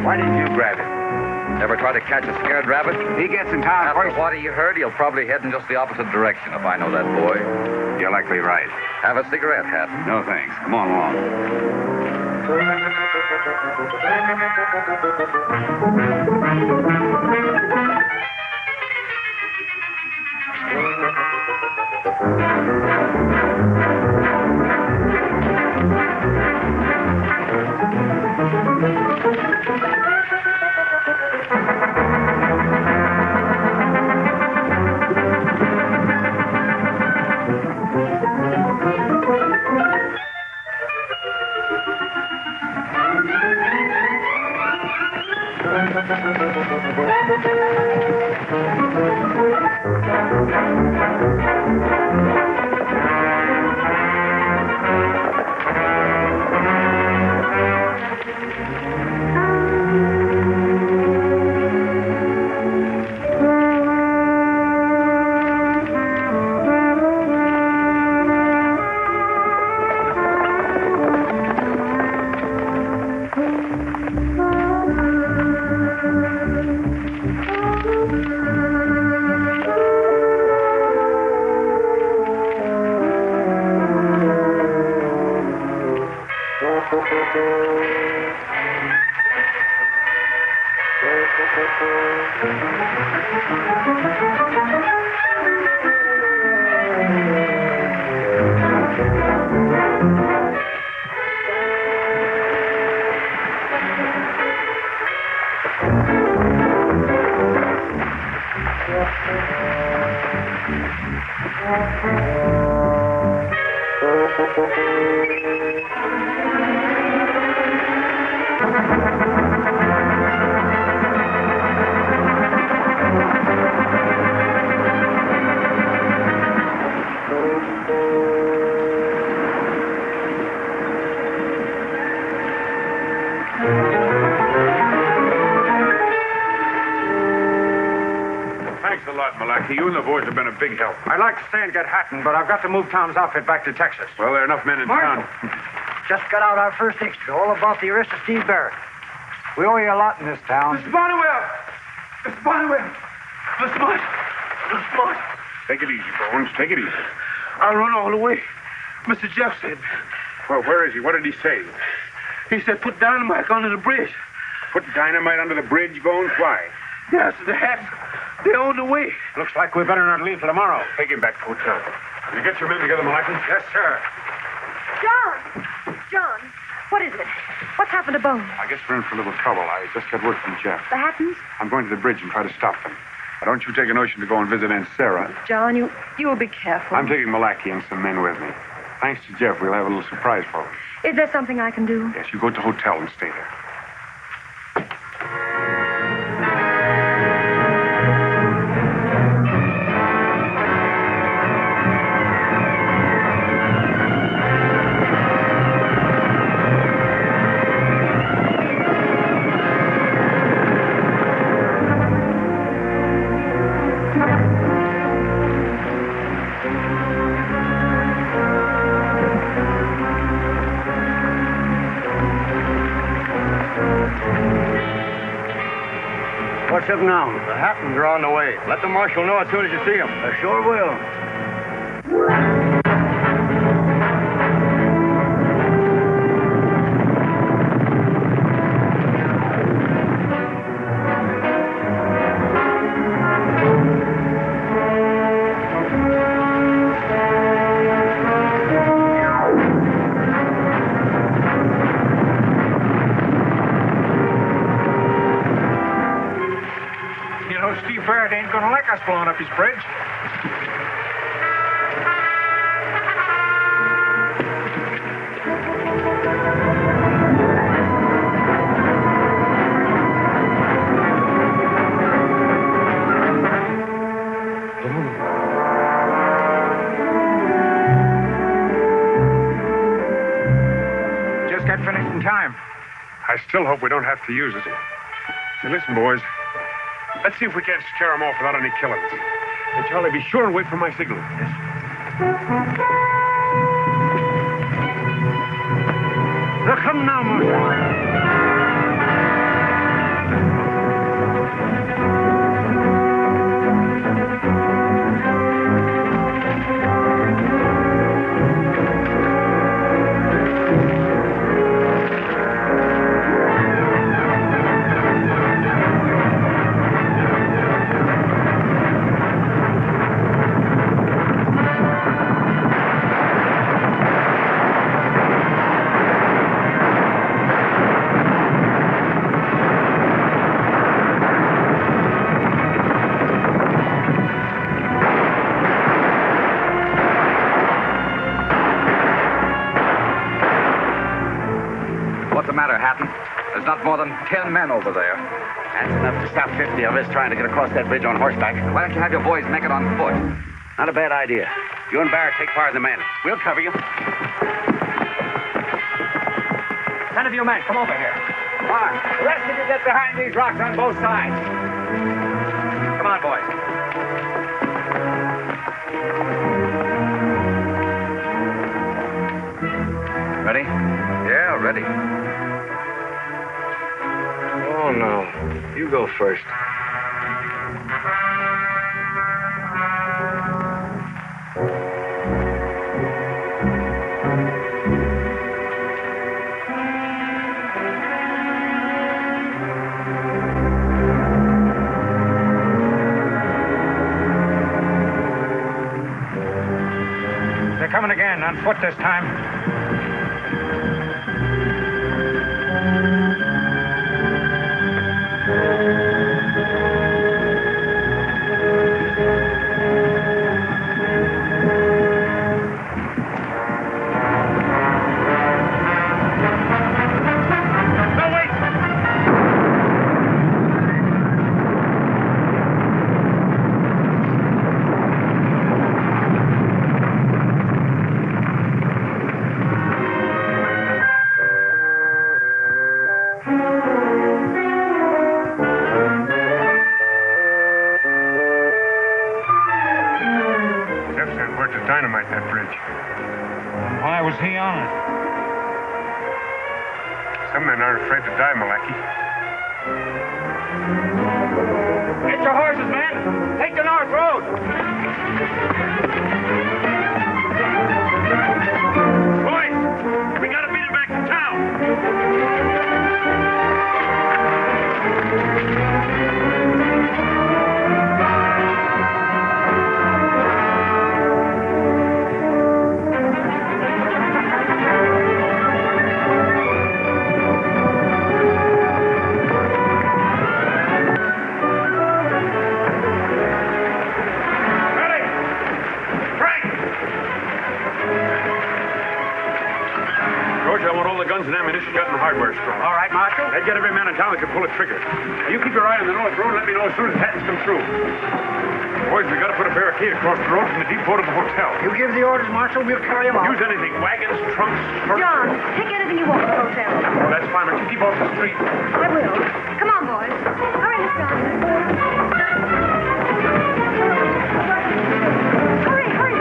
why didn't you grab him? Ever try to catch a scared rabbit? He gets in town After first. what he heard, he'll probably head in just the opposite direction if I know that boy. You're likely right. Have a cigarette, Hat. No, thanks. Come on along. Thanks a lot, Malachi. You and the boys have been a big help. I'd like to stay and get Hatton, but I've got to move Tom's outfit back to Texas. Well, there are enough men in town. Just got out our first extra, all about the arrest of Steve Barrett. We owe you a lot in this town. Mr. Bonnewell! Mr. Bonnewell! Mr. Marshal! Mr. Marshal! Take it easy, Bones. Take it easy. I run all the way. Mr. Jeff said. Well, where is he? What did he say? He said put dynamite under the bridge. Put dynamite under the bridge, Bones? Why? Yes, the hats. They're on the way. Looks like we better not leave till tomorrow. Take him back to hotel. You get your men together, Malachi? Yes, sir. John, what is it? What's happened to Bones? I guess we're in for a little trouble. I just got word from Jeff. The Hattons? I'm going to the bridge and try to stop them. Now, don't you take a notion to go and visit Aunt Sarah. John, you will be careful. I'm taking Malachi and some men with me. Thanks to Jeff, we'll have a little surprise for them. Is there something I can do? Yes, you go to the hotel and stay there. What's up now? The Hattons are on the way. Let the marshal know as soon as you see him. I sure will. Steve Barrett ain't gonna like us blowing up his bridge. Just got finished in time. I still hope we don't have to use it. Now, listen, boys. Let's see if we can't scare them off without any killings. And Charlie, be sure and wait for my signal. Yes. They're coming now, Marshal. There's not more than 10 men over there. That's enough to stop 50 of us trying to get across that bridge on horseback. Why don't you have your boys make it on foot? Not a bad idea. You and Barrett take part of the men. We'll cover you. 10 of you men, come over here. Come on. The rest of you get behind these rocks on both sides. Come on, boys. Ready? Yeah, ready. Oh, no. You go first. foot this time. Dynamite that bridge. Why was he on it? Some men aren't afraid to die, Malachi. Get your horses, men. Take the North Road. Boys, we gotta beat him back to town. Guns and ammunition got in the hardware store. All right, Marshal. They get every man in town that can pull a trigger. You keep your eye on the North Road and let me know as soon as Hattons come through. Boys, we gotta put a barricade across the road from the depot to the hotel. You give the orders, Marshal. We'll carry them out. Use anything. Wagons, trunks, shorts. John, take anything you want to the hotel. Oh, that's fine, but you keep off the street. I will. Come on, boys. Hurry, Miss Johnson. Hurry, hurry.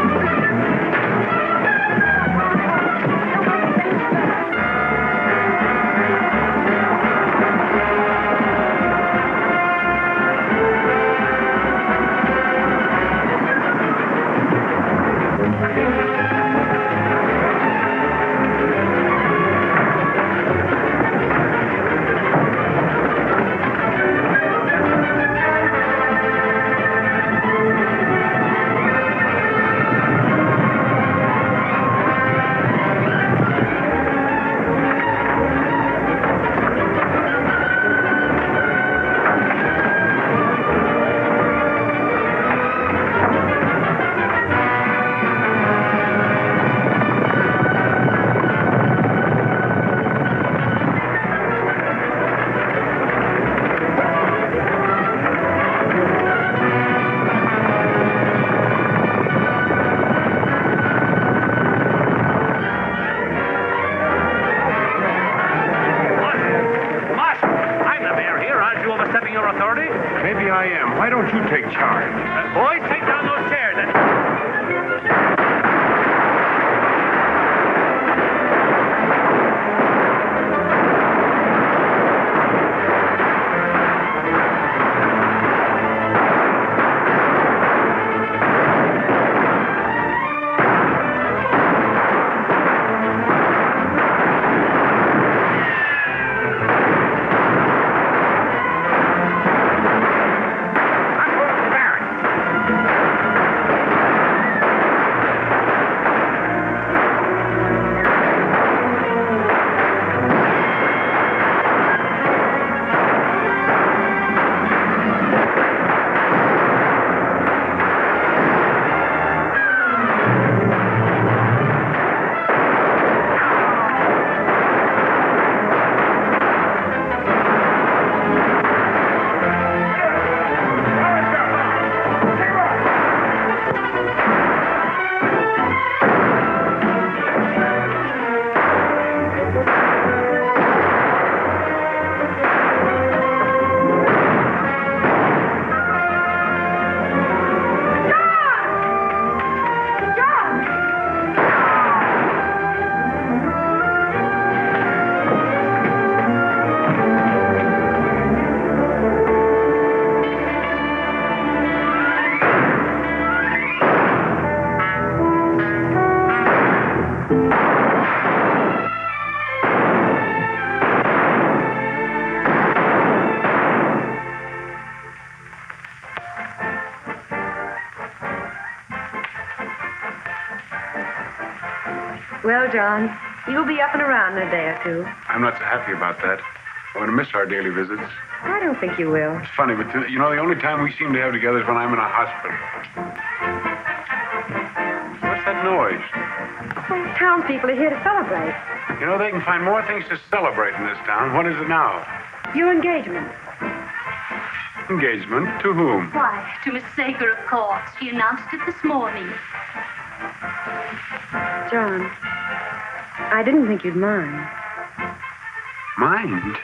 John. You'll be up and around in a day or two. I'm not so happy about that. I'm going to miss our daily visits. I don't think you will. It's funny, but the only time we seem to have together is when I'm in a hospital. What's that noise? Well, townspeople are here to celebrate. They can find more things to celebrate in this town. What is it now? Your engagement. Engagement? To whom? Why, to Miss Sager, of course. She announced it this morning. John, I didn't think you'd mind. Mind?